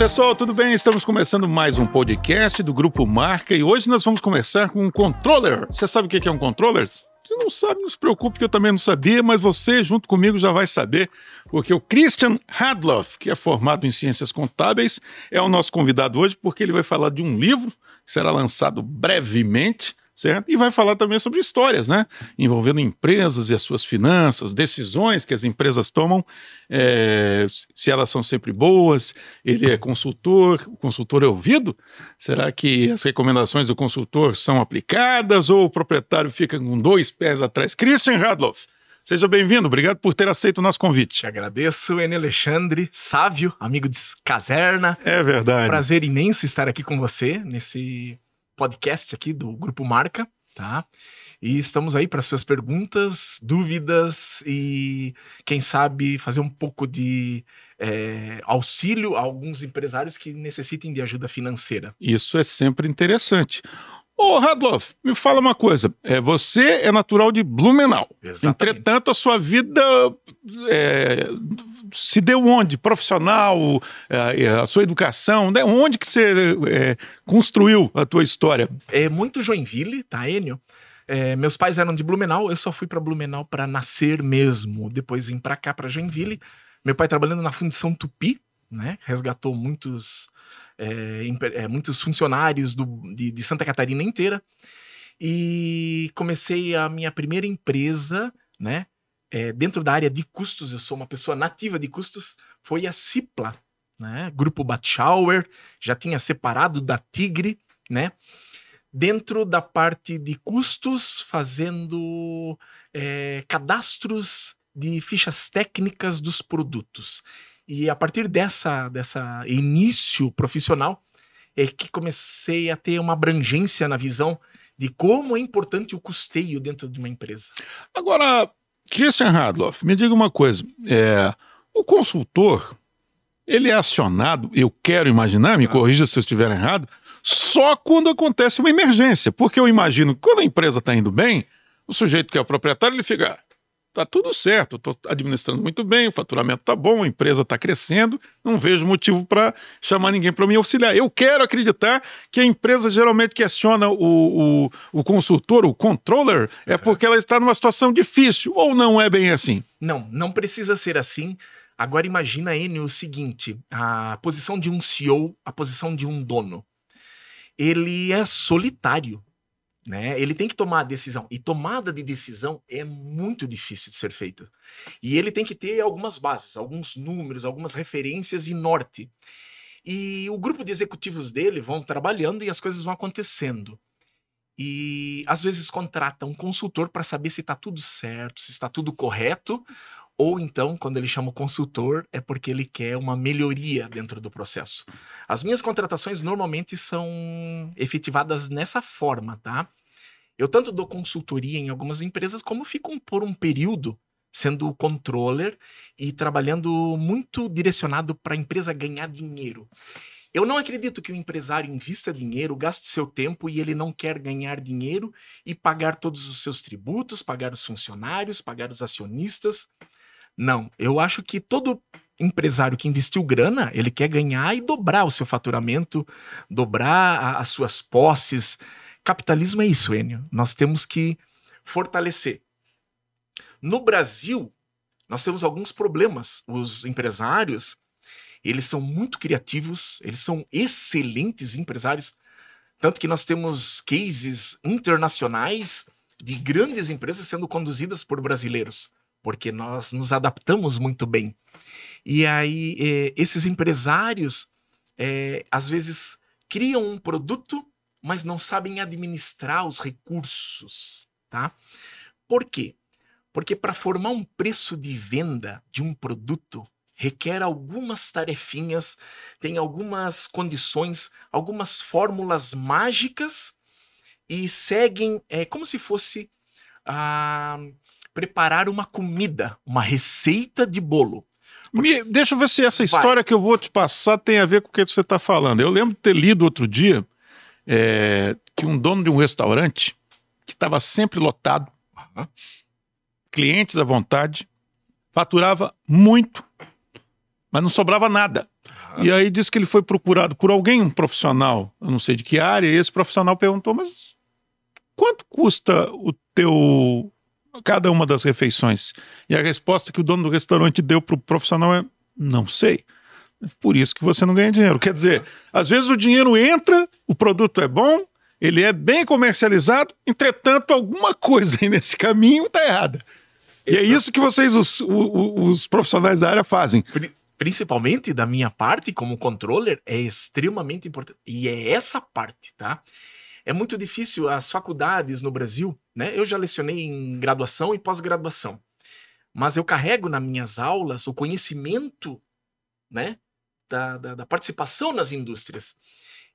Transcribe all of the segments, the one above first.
Pessoal, tudo bem? Estamos começando mais um podcast do Grupo Marca e hoje nós vamos conversar com um controller. Você sabe o que é um controller? Se não sabe, não se preocupe, que eu também não sabia, mas você, junto comigo, já vai saber, porque o Christian Hadloff, que é formado em Ciências Contábeis, é o nosso convidado hoje, porque ele vai falar de um livro que será lançado brevemente, certo? E vai falar também sobre histórias, né? Envolvendo empresas e as suas finanças, decisões que as empresas tomam, se elas são sempre boas. Ele é consultor, o consultor é ouvido? Será que as recomendações do consultor são aplicadas ou o proprietário fica com dois pés atrás? Christian Hadloff, seja bem-vindo, obrigado por ter aceito o nosso convite. Te agradeço, Enio Alexandre, sávio, amigo de caserna. É verdade. Prazer imenso estar aqui com você nesse podcast aqui do Grupo Marca, tá? E estamos aí para suas perguntas, dúvidas e, quem sabe, fazer um pouco de auxílio a alguns empresários que necessitem de ajuda financeira. Isso é sempre interessante. Ô, Hadloff, me fala uma coisa. Você é natural de Blumenau. Exatamente. Entretanto, a sua vida se deu onde? Profissional, a sua educação, né? Onde que você construiu a tua história? É muito Joinville, tá, Enio? Meus pais eram de Blumenau, eu só fui para Blumenau para nascer mesmo. Depois vim para cá, para Joinville. Meu pai trabalhando na Fundição Tupi, né? Resgatou muitos funcionários de Santa Catarina inteira, e comecei a minha primeira empresa, né, dentro da área de custos. Eu sou uma pessoa nativa de custos, foi a Cipla, né, Grupo Batschauer, já tinha separado da Tigre, né, dentro da parte de custos, fazendo cadastros de fichas técnicas dos produtos. E a partir dessa início profissional é que comecei a ter uma abrangência na visão de como é importante o custeio dentro de uma empresa. Agora, Christian Hadloff, me diga uma coisa. O consultor, ele é acionado, eu quero imaginar, me corrija se eu estiver errado, só quando acontece uma emergência. Porque eu imagino que quando a empresa está indo bem, o sujeito que é o proprietário, ele fica... Tá tudo certo, estou administrando muito bem, o faturamento tá bom, a empresa está crescendo, não vejo motivo para chamar ninguém para me auxiliar. Eu quero acreditar que a empresa geralmente que aciona o consultor, o controller, é porque ela está numa situação difícil, ou não é bem assim? Não precisa ser assim. Agora imagina, Enio, o seguinte, a posição de um CEO, a posição de um dono. Ele é solitário, né? Ele tem que tomar a decisão, e tomada de decisão é muito difícil de ser feita, e ele tem que ter algumas bases, alguns números, algumas referências e norte, e o grupo de executivos dele vão trabalhando e as coisas vão acontecendo, e às vezes contrata um consultor para saber se está tudo certo, se está tudo correto, ou então, quando ele chama o consultor, é porque ele quer uma melhoria dentro do processo. As minhas contratações normalmente são efetivadas nessa forma, tá? Eu tanto dou consultoria em algumas empresas, como fico por um período sendo controller e trabalhando muito direcionado para a empresa ganhar dinheiro. Eu não acredito que o empresário invista dinheiro, gaste seu tempo e ele não quer ganhar dinheiro e pagar todos os seus tributos, pagar os funcionários, pagar os acionistas. Não, eu acho que todo empresário que investiu grana, ele quer ganhar e dobrar o seu faturamento, dobrar as suas posses. Capitalismo é isso, Enio. Nós temos que fortalecer. No Brasil, nós temos alguns problemas. Os empresários, eles são muito criativos, eles são excelentes empresários, tanto que nós temos cases internacionais de grandes empresas sendo conduzidas por brasileiros, porque nós nos adaptamos muito bem. E aí, esses empresários, às vezes, criam um produto, mas não sabem administrar os recursos, tá? Por quê? Porque para formar um preço de venda de um produto, requer algumas tarefinhas, tem algumas condições, algumas fórmulas mágicas, e seguem como se fosse preparar uma comida, uma receita de bolo. Deixa eu ver se essa história que eu vou te passar tem a ver com o que você está falando. Eu lembro de ter lido outro dia que um dono de um restaurante que estava sempre lotado, clientes à vontade, faturava muito, mas não sobrava nada. E aí disse que ele foi procurado por alguém, um profissional, eu não sei de que área, e esse profissional perguntou, mas quanto custa cada uma das refeições? E a resposta que o dono do restaurante deu para o profissional é, não sei. Por isso que você não ganha dinheiro. Quer dizer, às vezes o dinheiro entra, o produto é bom, ele é bem comercializado, entretanto, alguma coisa aí nesse caminho está errada. E é isso que vocês, os profissionais da área, fazem. Principalmente da minha parte, como controller, é extremamente importante. E é essa parte, tá? É muito difícil as faculdades no Brasil, né? Eu já lecionei em graduação e pós-graduação. Mas eu carrego nas minhas aulas o conhecimento, né, da participação nas indústrias.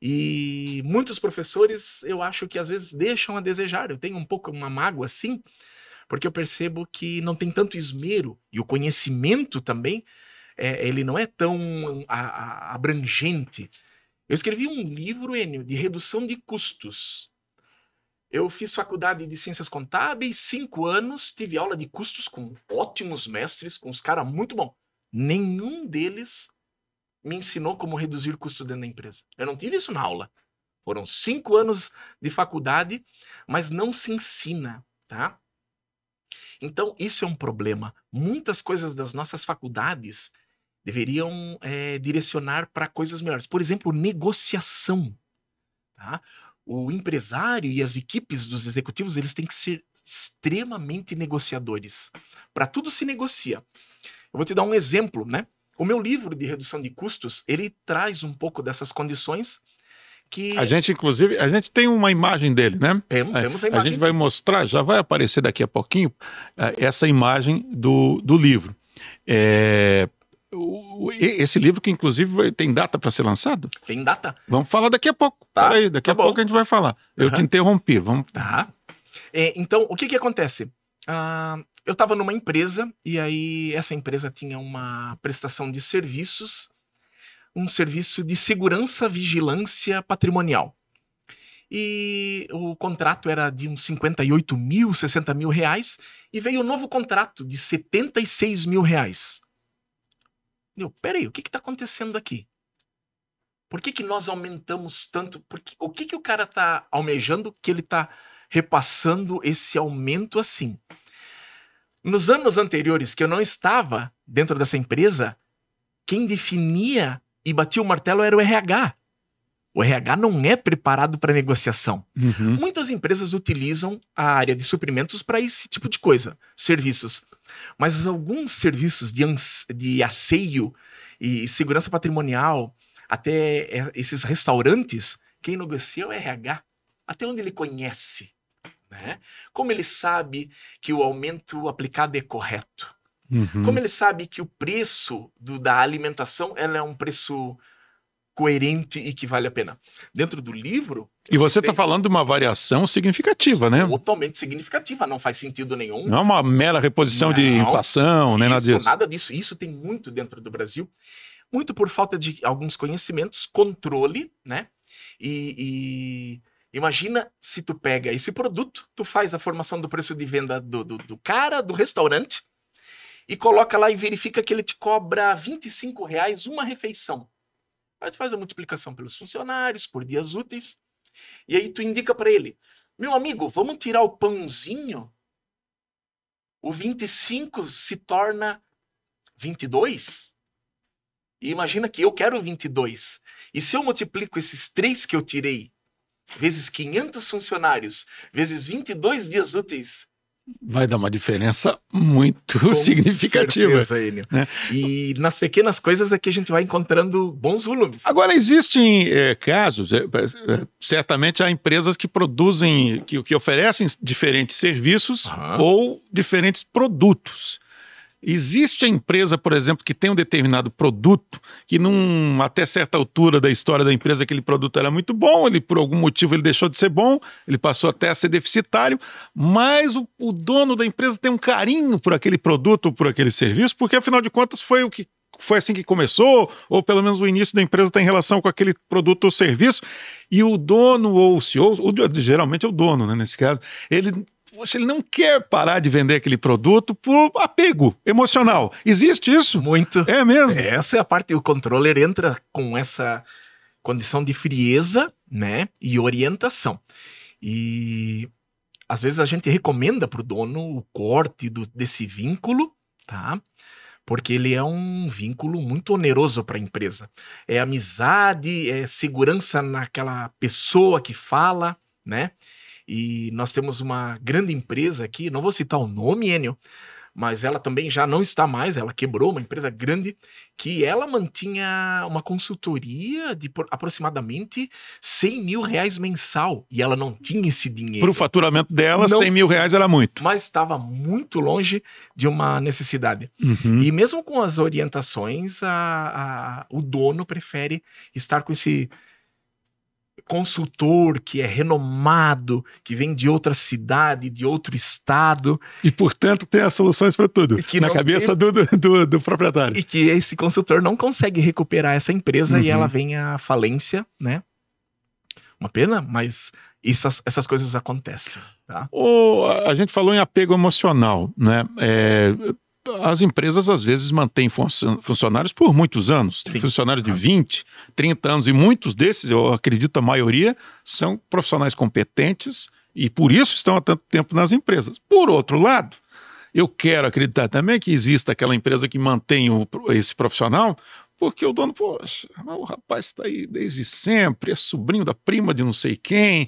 E muitos professores, eu acho que às vezes deixam a desejar. Eu tenho um pouco uma mágoa assim, porque eu percebo que não tem tanto esmero, e o conhecimento também, ele não é tão abrangente. Eu escrevi um livro, Enio, de redução de custos. Eu fiz faculdade de Ciências Contábeis, 5 anos, tive aula de custos com ótimos mestres, com os caras muito bons. Nenhum deles me ensinou como reduzir custo dentro da empresa. Eu não tive isso na aula. Foram 5 anos de faculdade, mas não se ensina, tá? Então, isso é um problema. Muitas coisas das nossas faculdades deveriam direcionar para coisas melhores. Por exemplo, negociação. Tá? O empresário e as equipes dos executivos, eles têm que ser extremamente negociadores. Para tudo se negocia. Eu vou te dar um exemplo, né? O meu livro de redução de custos, ele traz um pouco dessas condições que... A gente, inclusive, a gente tem uma imagem dele, né? Temos a imagem. A gente vai mostrar, já vai aparecer daqui a pouquinho, essa imagem do livro. Esse livro que, inclusive, tem data para ser lançado? Tem data. Vamos falar daqui a pouco. Tá, Peraí, daqui a pouco a gente vai falar. Eu te interrompi. Vamos... Tá. Então, o que acontece? Eu estava numa empresa, e aí essa empresa tinha uma prestação de serviços, um serviço de segurança, vigilância patrimonial. E o contrato era de uns 58 mil, 60 mil reais, e veio um novo contrato de 76 mil reais. Peraí, o que está acontecendo aqui? Por que nós aumentamos tanto? O que o cara está almejando que ele está repassando esse aumento assim? Nos anos anteriores, que eu não estava dentro dessa empresa, quem definia e batia o martelo era o RH. O RH não é preparado para negociação. Uhum. Muitas empresas utilizam a área de suprimentos para esse tipo de coisa, serviços. Mas alguns serviços de asseio e segurança patrimonial, até esses restaurantes, quem negocia é o RH. Até onde ele conhece, né? Como ele sabe que o aumento aplicado é correto? Uhum. Como ele sabe que o preço da alimentação ela é um preço coerente e que vale a pena? Dentro do livro... E você está falando de uma variação significativa, né? Totalmente significativa, não faz sentido nenhum. Não é uma mera reposição de inflação, nem nada disso. Nada disso. Isso tem muito dentro do Brasil. Muito por falta de alguns conhecimentos, controle, né? E imagina se tu pega esse produto, tu faz a formação do preço de venda do cara, do restaurante, e coloca lá e verifica que ele te cobra R$25 uma refeição. Aí tu faz a multiplicação pelos funcionários, por dias úteis, e aí tu indica para ele, meu amigo, vamos tirar o pãozinho? O 25 se torna 22? E imagina que eu quero 22. E se eu multiplico esses 3 que eu tirei, vezes 500 funcionários, vezes 22 dias úteis... Vai dar uma diferença muito significativa. Certeza, Enio. Né? E nas pequenas coisas é que a gente vai encontrando bons volumes. Agora, existem casos, certamente há empresas que produzem, que oferecem diferentes serviços ou diferentes produtos. Existe a empresa, por exemplo, que tem um determinado produto que até certa altura da história da empresa aquele produto era muito bom, por algum motivo ele deixou de ser bom, ele passou até a ser deficitário, mas o dono da empresa tem um carinho por aquele produto ou por aquele serviço, porque afinal de contas foi assim que começou, ou pelo menos o início da empresa tem relação com aquele produto ou serviço, e o dono ou o CEO, geralmente é o dono, né, nesse caso, ele poxa, ele não quer parar de vender aquele produto por apego emocional. Existe isso? Muito. É mesmo? Essa é a parte, o controller entra com essa condição de frieza, né, e orientação. E às vezes a gente recomenda para o dono o corte desse vínculo, tá? Porque ele é um vínculo muito oneroso para a empresa. É amizade, é segurança naquela pessoa que fala, né? E nós temos uma grande empresa aqui, não vou citar o nome, Enio, mas ela também já não está mais, ela quebrou, uma empresa grande, que ela mantinha uma consultoria de aproximadamente 100 mil reais mensal, e ela não tinha esse dinheiro. Para o faturamento dela, Não, 100 mil reais era muito. mas estava muito longe de uma necessidade. Uhum. E mesmo com as orientações, o dono prefere estar com esse consultor que é renomado, que vem de outra cidade, de outro estado. E, portanto, tem as soluções para tudo na cabeça do proprietário. E que esse consultor não consegue recuperar essa empresa e ela vem à falência, né? Uma pena, mas essas coisas acontecem, tá? A gente falou em apego emocional, né? As empresas, às vezes, mantêm funcionários por muitos anos. Tem funcionários de 20, 30 anos. E muitos desses, eu acredito a maioria, são profissionais competentes e, por isso, estão há tanto tempo nas empresas. Por outro lado, eu quero acreditar também que exista aquela empresa que mantém esse profissional porque o dono, poxa, o rapaz está aí desde sempre, é sobrinho da prima de não sei quem.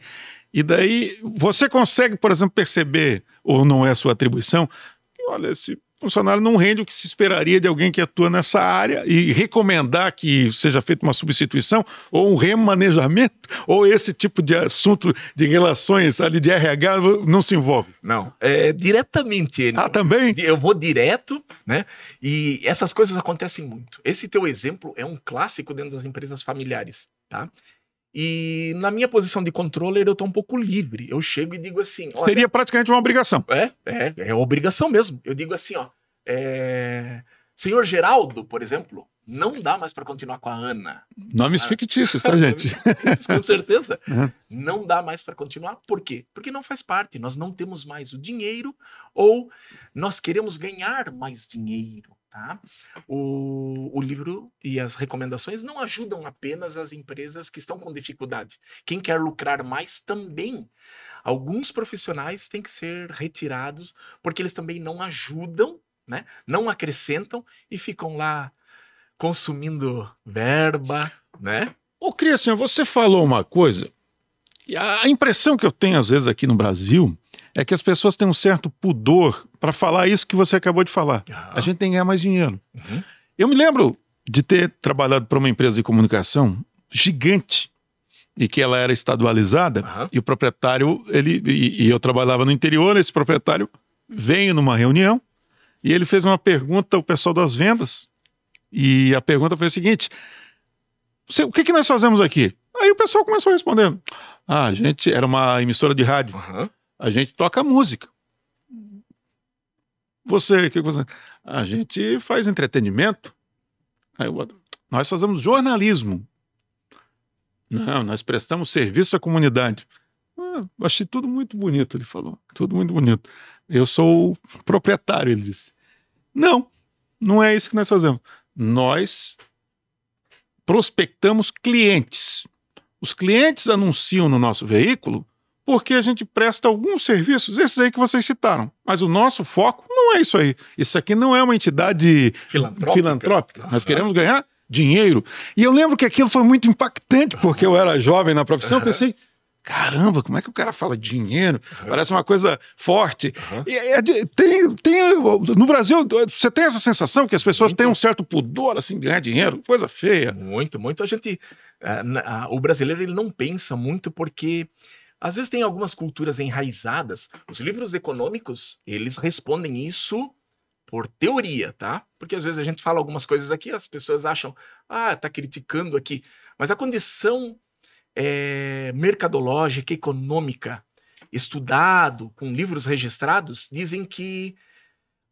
E daí, você consegue, por exemplo, perceber, ou não é sua atribuição, que, olha, esse funcionário não rende o que se esperaria de alguém que atua nessa área e recomendar que seja feita uma substituição ou um remanejamento, ou esse tipo de assunto de relações ali de RH não se envolve? Não, diretamente. Também? Eu vou direto, né? E essas coisas acontecem muito. Esse teu exemplo é um clássico dentro das empresas familiares, tá? E na minha posição de controller eu tô um pouco livre. Eu chego e digo assim... Olha, seria praticamente uma obrigação. É obrigação mesmo. Eu digo assim, ó... Senhor Geraldo, por exemplo, não dá mais para continuar com a Ana. Nomes fictícios, tá, gente? Com certeza. Uhum. Não dá mais para continuar. Por quê? Porque não faz parte. Nós não temos mais o dinheiro ou nós queremos ganhar mais dinheiro. Tá? O livro e as recomendações não ajudam apenas as empresas que estão com dificuldade. Quem quer lucrar mais também. Alguns profissionais têm que ser retirados porque eles também não ajudam, né? Não acrescentam e ficam lá consumindo verba, né? Ô, Cristian, você falou uma coisa, e a impressão que eu tenho às vezes aqui no Brasil é que as pessoas têm um certo pudor para falar isso que você acabou de falar. A gente tem que ganhar mais dinheiro. Uhum. Eu me lembro de ter trabalhado para uma empresa de comunicação gigante e que ela era estadualizada e o proprietário, e eu trabalhava no interior, esse proprietário veio numa reunião e ele fez uma pergunta ao pessoal das vendas e a pergunta foi a seguinte: o que nós fazemos aqui? Aí o pessoal começou respondendo: a gente era uma emissora de rádio. A gente toca música. O que você... A gente faz entretenimento. Nós fazemos jornalismo. Não, nós prestamos serviço à comunidade. Achei tudo muito bonito, ele falou. Tudo muito bonito. Eu sou o proprietário, ele disse. Não é isso que nós fazemos. Nós prospectamos clientes. Os clientes anunciam no nosso veículo porque a gente presta alguns serviços, esses aí que vocês citaram. Mas o nosso foco não é isso aí. Isso aqui não é uma entidade filantrópica. Nós queremos ganhar dinheiro. E eu lembro que aquilo foi muito impactante, porque eu era jovem na profissão, pensei, caramba, como é que o cara fala dinheiro? Parece uma coisa forte. No Brasil, você tem essa sensação que as pessoas têm um certo pudor, assim, de ganhar dinheiro? Coisa feia. Muito. A gente... o brasileiro, ele não pensa muito porque... Às vezes tem algumas culturas enraizadas. Os livros econômicos, eles respondem isso por teoria, tá? Porque às vezes a gente fala algumas coisas aqui, as pessoas acham, tá criticando aqui. Mas a condição mercadológica, econômica, estudado, com livros registrados, dizem que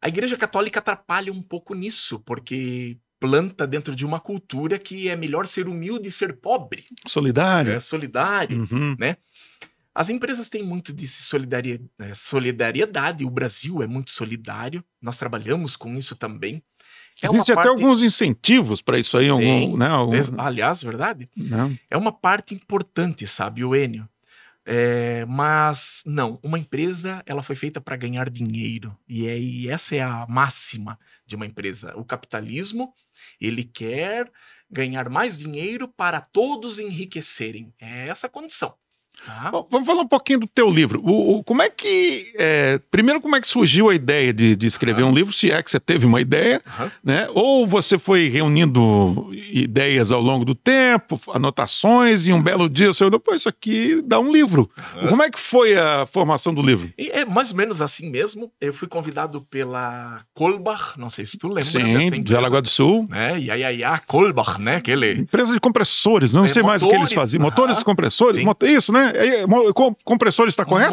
a Igreja Católica atrapalha um pouco nisso, porque planta dentro de uma cultura que é melhor ser humilde e ser pobre. Solidário. Solidário, né? As empresas têm muito de solidariedade, o Brasil é muito solidário, nós trabalhamos com isso também. Existem até alguns incentivos para isso aí, né? Aliás, verdade? Não. É uma parte importante, sabe, o Enio? Mas não, uma empresa ela foi feita para ganhar dinheiro e essa é a máxima de uma empresa. O capitalismo, ele quer ganhar mais dinheiro para todos enriquecerem. É essa a condição. Tá? Bom, vamos falar um pouquinho do teu livro. Como é que... primeiro, como é que surgiu a ideia de escrever um livro, se é que você teve uma ideia, né? Ou você foi reunindo ideias ao longo do tempo, anotações, e um belo dia você olhou, pô, isso aqui dá um livro. Como é que foi a formação do livro? É mais ou menos assim mesmo. Eu fui convidado pela Kolbach, não sei se tu lembra. Sim, de Alagoas do Sul. Né? Kolbach, né? Empresa de compressores, não sei mais o que eles faziam. Motores, compressores, isso, né? Compressores está correto?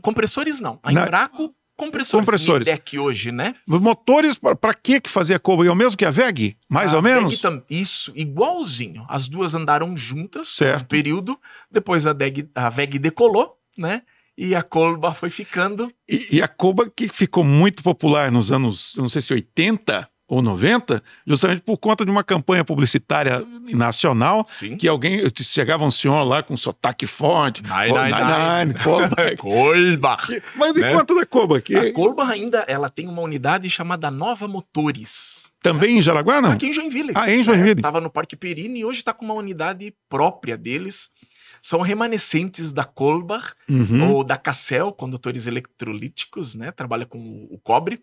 Compressores não. A Embraco, compressores. Deck hoje, né? Motores, para que fazia Kolbach? É o mesmo que a WEG? Mais ou menos? Isso, igualzinho. As duas andaram juntas certo. Um período, depois a WEG decolou, né? E a Kolbach foi ficando. E a Kolbach que ficou muito popular nos anos, não sei se 80 ou 90, justamente por conta de uma campanha publicitária nacional. Sim. Que chegava um senhor lá com sotaque forte. Kolbach. Mas me conta da Kolbach. A Kolbach ainda ela tem uma unidade chamada Nova Motores. Também em Jaraguá, não? Aqui em Joinville. Em Joinville. Estava no Parque Perini e hoje está com uma unidade própria deles. São remanescentes da Kolbach ou da Cassel, condutores eletrolíticos, né? Trabalha com o cobre.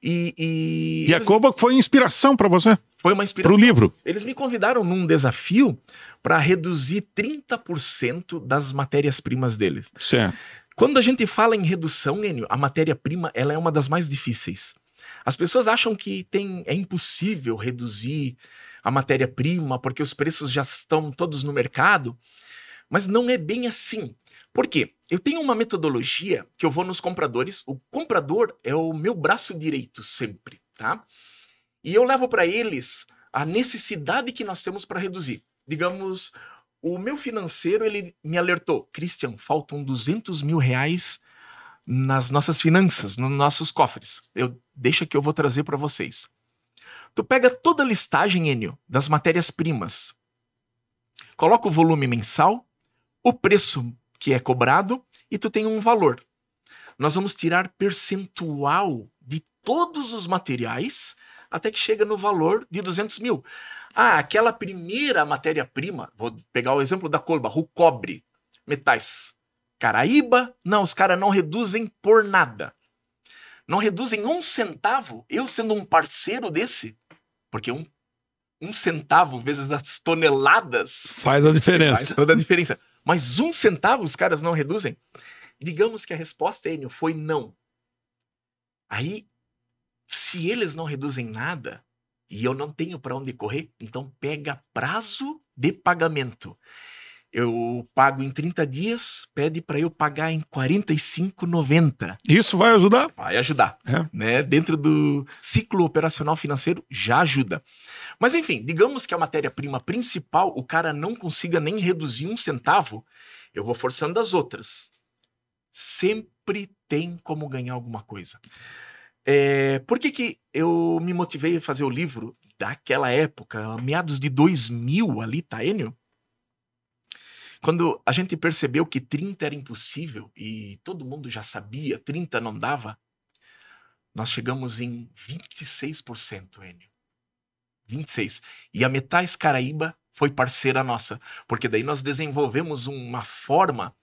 E a Kolbach foi inspiração para você? Foi uma inspiração. Para o livro? Eles me convidaram num desafio para reduzir 30% das matérias-primas deles. Certo. Quando a gente fala em redução, Enio, a matéria-prima ela é uma das mais difíceis. As pessoas acham que é impossível reduzir a matéria-prima porque os preços já estão todos no mercado, mas não é bem assim. Por quê? Eu tenho uma metodologia que eu vou nos compradores. O comprador é o meu braço direito sempre, tá? E eu levo para eles a necessidade que nós temos para reduzir. Digamos, o meu financeiro, ele me alertou. Christian, faltam 200 mil reais nas nossas finanças, nos nossos cofres. Deixa que eu vou trazer para vocês. Tu pega toda a listagem, Enio, das matérias-primas. Coloca o volume mensal, o preço que é cobrado e tu tem um valor. Nós vamos tirar percentual de todos os materiais até que chega no valor de 200 mil. Aquela primeira matéria-prima, vou pegar o exemplo da Kolbach, o cobre, metais. Caraíba, não, os caras não reduzem por nada. Não reduzem 1 centavo, eu sendo um parceiro desse, porque um centavo vezes as toneladas... Faz a diferença. Faz toda a diferença. Mas 1 centavo os caras não reduzem? Digamos que a resposta, Enio, foi não. Aí, se eles não reduzem nada e eu não tenho para onde correr, então pega prazo de pagamento. Eu pago em 30 dias, pede para eu pagar em 45,90. Isso vai ajudar? Vai ajudar. Né? Dentro do ciclo operacional financeiro, já ajuda. Mas enfim, digamos que a matéria-prima principal, o cara não consiga nem reduzir 1 centavo, eu vou forçando as outras. Sempre tem como ganhar alguma coisa. Por que eu me motivei a fazer o livro daquela época, meados de 2000 ali, tá, Enio? Quando a gente percebeu que 30 era impossível e todo mundo já sabia, 30 não dava, nós chegamos em 26%, Enio. 26%. E a Metais Caraíba foi parceira nossa, porque daí nós desenvolvemos uma forma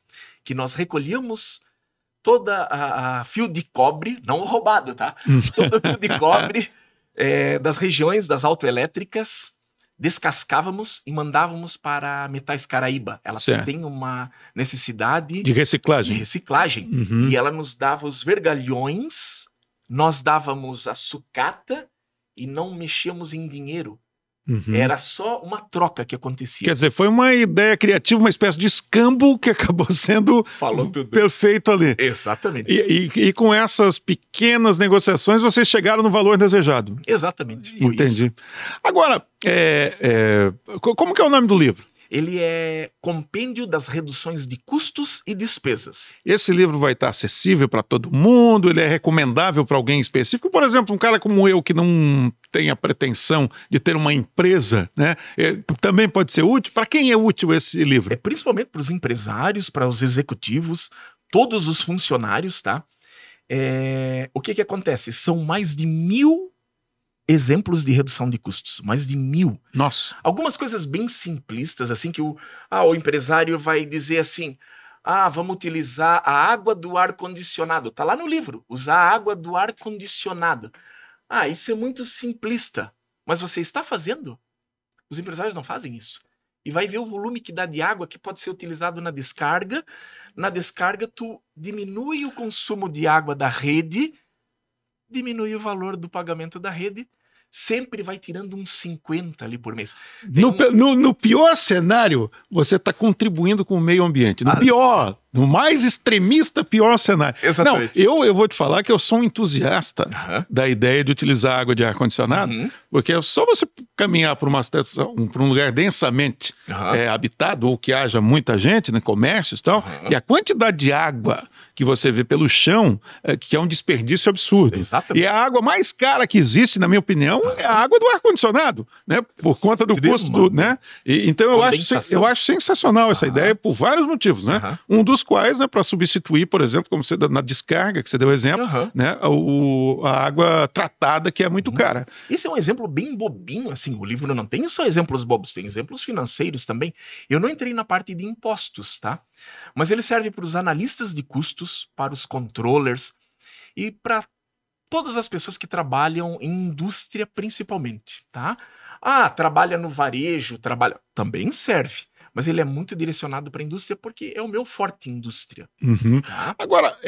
que nós recolhíamos toda a fio de cobre, não roubado, tá? Todo o fio de cobre das regiões das autoelétricas, descascávamos e mandávamos para Metais Caraíba. Ela tem uma necessidade de reciclagem. E ela nos dava os vergalhões, nós dávamos a sucata e não mexíamos em dinheiro. Era só uma troca que acontecia. Quer dizer, foi uma ideia criativa, uma espécie de escambo que acabou sendo perfeito ali. Exatamente. E com essas pequenas negociações, vocês chegaram no valor desejado. Exatamente. Entendi. Isso. Agora, como que é o nome do livro? Ele é compêndio das reduções de custos e despesas. Esse livro vai estar acessível para todo mundo? Ele é recomendável para alguém específico? Por exemplo, um cara como eu que não tem a pretensão de ter uma empresa, né? Também pode ser útil? Para quem é útil esse livro? Principalmente para os empresários, para os executivos, todos os funcionários, tá? O que acontece? São mais de 1000 exemplos de redução de custos, mais de 1000. Nossa. Algumas coisas bem simplistas, assim, que o empresário vai dizer assim, vamos utilizar a água do ar-condicionado. Tá lá no livro, usar a água do ar-condicionado. Isso é muito simplista, mas você está fazendo? Os empresários não fazem isso. E vai ver o volume que dá de água que pode ser utilizado na descarga. Na descarga, tu diminui o consumo de água da rede, diminui o valor do pagamento da rede, sempre vai tirando uns 50 ali por mês. No pior cenário, você está contribuindo com o meio ambiente. No mais extremista, pior cenário. Exatamente. Não, eu vou te falar que eu sou um entusiasta da ideia de utilizar água de ar-condicionado, porque é só você caminhar para um lugar densamente habitado, ou que haja muita gente, né, comércios e tal, e a quantidade de água que você vê pelo chão, que é um desperdício absurdo. Exatamente. E a água mais cara que existe, na minha opinião, é a água do ar-condicionado, né, por conta do custo né? Então eu acho sensacional essa ideia por vários motivos, né? Um dos quais, né, para substituir, por exemplo, como você na descarga, que você deu exemplo, né, a água tratada, que é muito cara. Esse é um exemplo bem bobinho, assim, o livro não tem só exemplos bobos, tem exemplos financeiros também. Eu não entrei na parte de impostos, tá? Mas ele serve para os analistas de custos, para os controllers e para todas as pessoas que trabalham em indústria principalmente, tá? Trabalha no varejo, também serve. Mas ele é muito direcionado para a indústria porque é o meu forte indústria. Tá? Agora,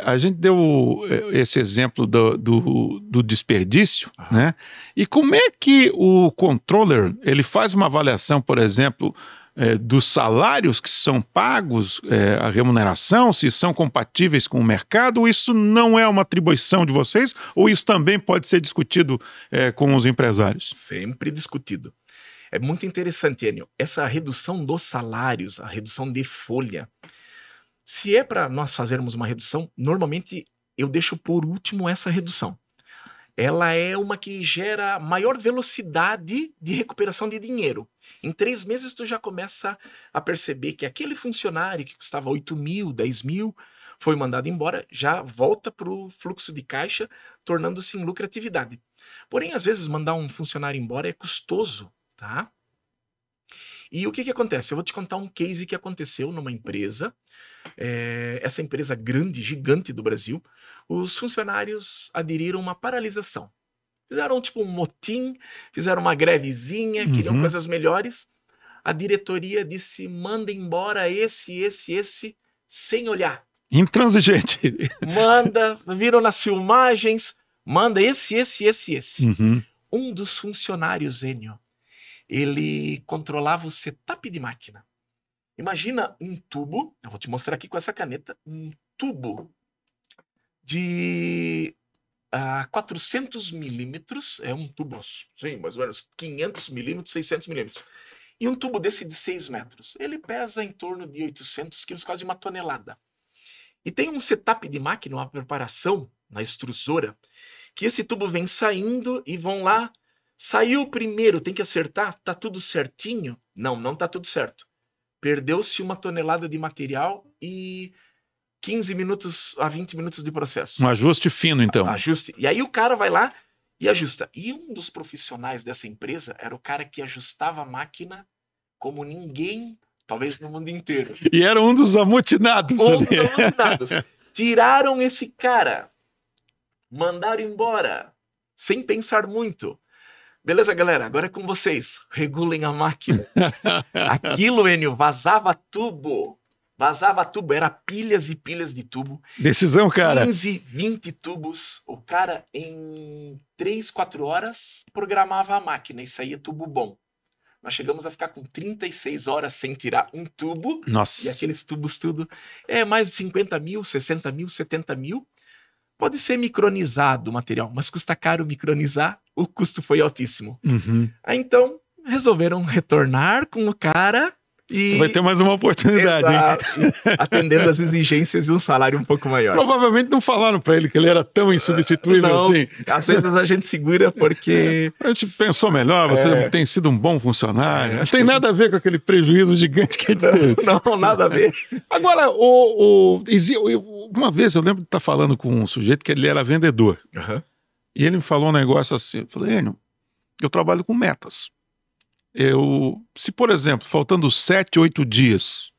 a gente deu esse exemplo do desperdício, né? E como é que o controller ele faz uma avaliação, por exemplo, dos salários que são pagos, a remuneração, se são compatíveis com o mercado, ou isso não é uma atribuição de vocês, ou isso também pode ser discutido com os empresários? Sempre discutido. É muito interessante, Enio, essa redução dos salários, a redução de folha. Se é para nós fazermos uma redução, normalmente eu deixo por último essa redução. Ela é uma que gera maior velocidade de recuperação de dinheiro. Em 3 meses tu já começa a perceber que aquele funcionário que custava 8 mil, 10 mil, foi mandado embora, já volta para o fluxo de caixa, tornando-se em lucratividade. Porém, às vezes, mandar um funcionário embora é custoso. Tá? E o que acontece? Eu vou te contar um case que aconteceu numa empresa, essa empresa grande, gigante do Brasil, os funcionários aderiram a uma paralisação. Fizeram tipo um motim, fizeram uma grevezinha, queriam coisas melhores. A diretoria disse, manda embora esse, sem olhar. Intransigente. Viram nas filmagens, manda esse. Um dos funcionários, Enio, ele controlava o setup de máquina. Imagina um tubo, eu vou te mostrar aqui com essa caneta, um tubo de 400 milímetros, é um tubo, sim, mais ou menos 500 milímetros, 600 milímetros. E um tubo desse de 6 metros. Ele pesa em torno de 800 quilos, quase 1 tonelada. E tem um setup de máquina, uma preparação na extrusora, que esse tubo vem saindo e vão lá. Saiu primeiro, tem que acertar, tá tudo certinho? Não tá tudo certo. Perdeu-se 1 tonelada de material e 15 minutos a 20 minutos de processo. Um ajuste fino, então. Ajuste. E aí o cara vai lá e ajusta. E um dos profissionais dessa empresa era o cara que ajustava a máquina como ninguém, talvez no mundo inteiro. E era um dos amotinados ali. Tiraram esse cara, mandaram embora, sem pensar muito. Beleza, galera? Agora é com vocês. Regulem a máquina. Aquilo, Enio, vazava tubo. Era pilhas e pilhas de tubo. Decisão, cara. 15, 20 tubos. O cara, em 3, 4 horas, programava a máquina e saía tubo bom. Nós chegamos a ficar com 36 horas sem tirar um tubo. Nossa. E aqueles tubos tudo. Mais de 50 mil, 60 mil, 70 mil. Pode ser micronizado o material, mas custa caro micronizar. O custo foi altíssimo. Aí então resolveram retornar com o cara Você vai ter mais uma oportunidade, hein? Atendendo às exigências e um salário um pouco maior. Provavelmente não falaram para ele que ele era tão insubstituível não, assim. Às vezes a gente segura porque... A gente pensou melhor, você tem sido um bom funcionário. Não tem nada a ver com aquele prejuízo gigante que a gente teve. Não, nada a ver. Agora, uma vez eu lembro de estar falando com um sujeito que ele era vendedor. E ele me falou um negócio assim. Eu falei, Enio, eu trabalho com metas. Se, por exemplo, faltando 7, 8 dias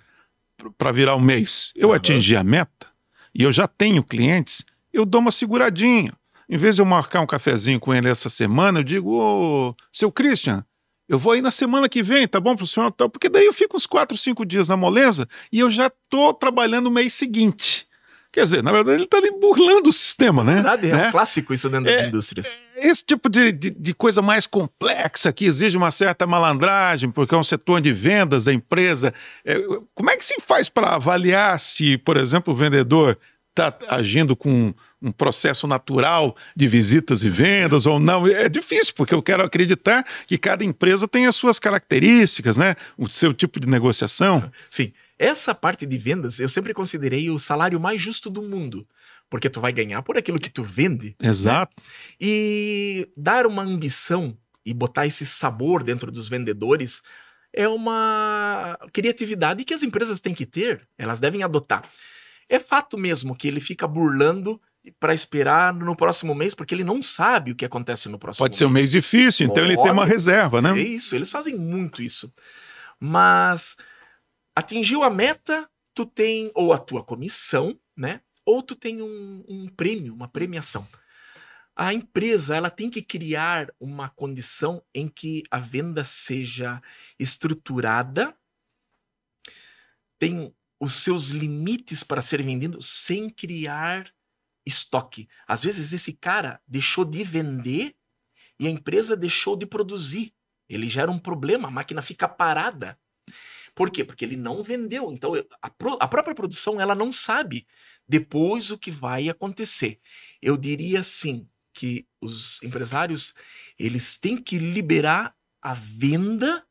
para virar um mês, eu atingir a meta e eu já tenho clientes, eu dou uma seguradinha. Em vez de eu marcar um cafezinho com ele essa semana, eu digo, ô, seu Christian, eu vou aí na semana que vem, tá bom pro senhor? Porque daí eu fico uns 4, 5 dias na moleza e eu já tô trabalhando o mês seguinte. Quer dizer, na verdade, ele está ali burlando o sistema, né? É um clássico isso dentro das indústrias. Esse tipo de coisa mais complexa, que exige uma certa malandragem, porque é um setor de vendas da empresa. Como é que se faz para avaliar se, por exemplo, o vendedor está agindo com um processo natural de visitas e vendas ou não? É difícil, porque eu quero acreditar que cada empresa tem as suas características, né? O seu tipo de negociação. Sim. Essa parte de vendas eu sempre considerei o salário mais justo do mundo, porque tu vai ganhar por aquilo que tu vende. Exato. Né? E dar uma ambição e botar esse sabor dentro dos vendedores é uma criatividade que as empresas têm que ter, elas devem adotar. É fato mesmo que ele fica burlando para esperar no próximo mês, porque ele não sabe o que acontece no próximo mês. Pode ser um mês difícil, então ele tem uma reserva, né? É isso, eles fazem muito isso. Mas... atingiu a meta, tu tem ou a tua comissão, né? Ou tu tem um prêmio, uma premiação. A empresa, ela tem que criar uma condição em que a venda seja estruturada, tem os seus limites para ser vendido sem criar estoque. Às vezes esse cara deixou de vender e a empresa deixou de produzir. Ele gera um problema, a máquina fica parada. Por quê? Porque ele não vendeu. Então, a própria produção, ela não sabe depois o que vai acontecer. Eu diria, sim, que os empresários, eles têm que liberar a venda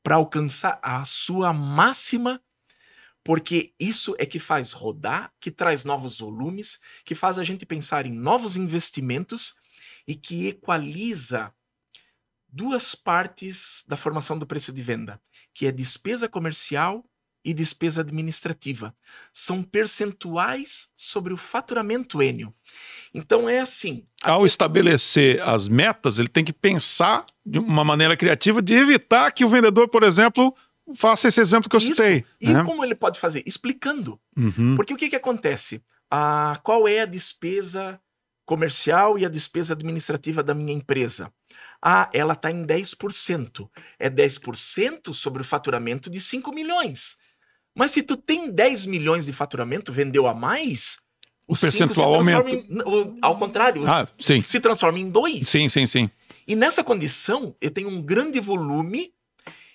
para alcançar a sua máxima, porque isso é que faz rodar, que traz novos volumes, que faz a gente pensar em novos investimentos e que equaliza duas partes da formação do preço de venda, que é despesa comercial e despesa administrativa. São percentuais sobre o faturamento, Enio. Então é assim... Ao estabelecer as metas, ele tem que pensar de uma maneira criativa de evitar que o vendedor, por exemplo, faça esse exemplo que eu citei. E como ele pode fazer? Explicando. Porque o que acontece? Qual é a despesa comercial e a despesa administrativa da minha empresa? Ela está em 10%. É 10% sobre o faturamento de 5 milhões. Mas se tu tem 10 milhões de faturamento, vendeu a mais, o percentual aumenta. Ao contrário, sim. Se transforma em 2. Sim. E nessa condição, eu tenho um grande volume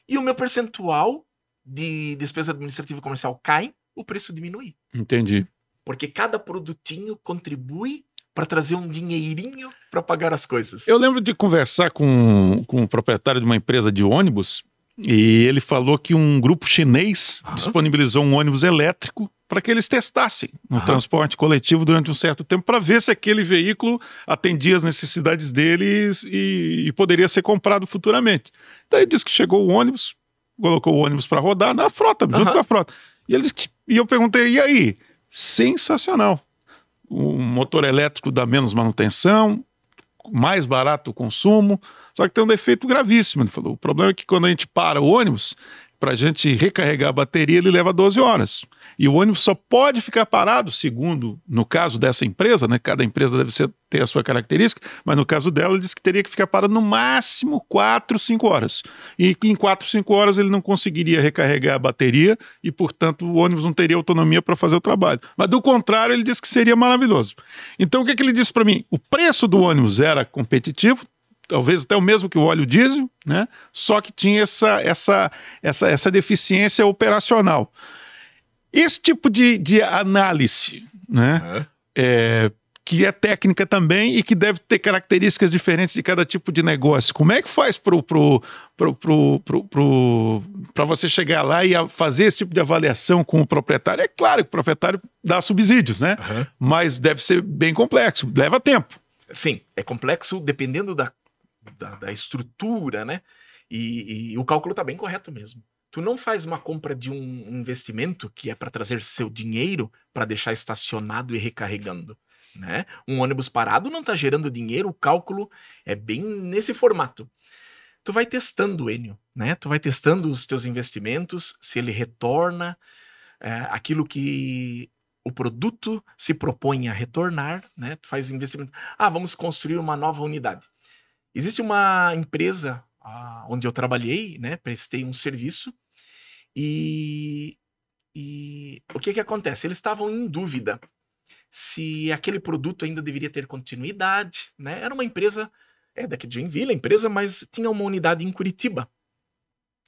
e o meu percentual de despesa administrativa e comercial cai, o preço diminui. Entendi. Porque cada produtinho contribui para trazer um dinheirinho para pagar as coisas. Eu lembro de conversar com o proprietário de uma empresa de ônibus e ele falou que um grupo chinês disponibilizou um ônibus elétrico para que eles testassem no transporte coletivo durante um certo tempo para ver se aquele veículo atendia as necessidades deles e poderia ser comprado futuramente. Daí disse que chegou o ônibus, colocou o ônibus para rodar na frota, junto com a frota. E eu perguntei, e aí? Sensacional. O motor elétrico dá menos manutenção, mais barato o consumo, só que tem um defeito gravíssimo. Ele falou, o problema é que quando a gente para o ônibus, para a gente recarregar a bateria, ele leva 12 horas. E o ônibus só pode ficar parado, segundo, no caso dessa empresa, né? Cada empresa deve ter a sua característica, mas no caso dela, ele disse que teria que ficar parado no máximo 4, 5 horas. E em 4, 5 horas ele não conseguiria recarregar a bateria e, portanto, o ônibus não teria autonomia para fazer o trabalho. Mas, do contrário, ele disse que seria maravilhoso. Então, o que ele disse para mim? O preço do ônibus era competitivo, talvez até o mesmo que o óleo diesel, né? Só que tinha essa deficiência operacional. Esse tipo de análise, né? que é técnica também e que deve ter características diferentes de cada tipo de negócio. Como é que faz para você chegar lá e fazer esse tipo de avaliação com o proprietário? É claro que o proprietário dá subsídios, né? Aham. Mas deve ser bem complexo, leva tempo. Sim, é complexo dependendo da estrutura, né? E o cálculo tá bem correto mesmo. Tu não faz uma compra de um investimento que é para trazer seu dinheiro para deixar estacionado e recarregando, né? Um ônibus parado não tá gerando dinheiro, o cálculo é bem nesse formato. Tu vai testando, Enio, né? Tu vai testando os teus investimentos, se ele retorna aquilo que o produto se propõe a retornar, né? Tu faz investimento. Vamos construir uma nova unidade. Existe uma empresa onde eu trabalhei, né? Prestei um serviço e o que acontece? Eles estavam em dúvida se aquele produto ainda deveria ter continuidade, né? Era uma empresa daqui de Joinville, a empresa, mas tinha uma unidade em Curitiba.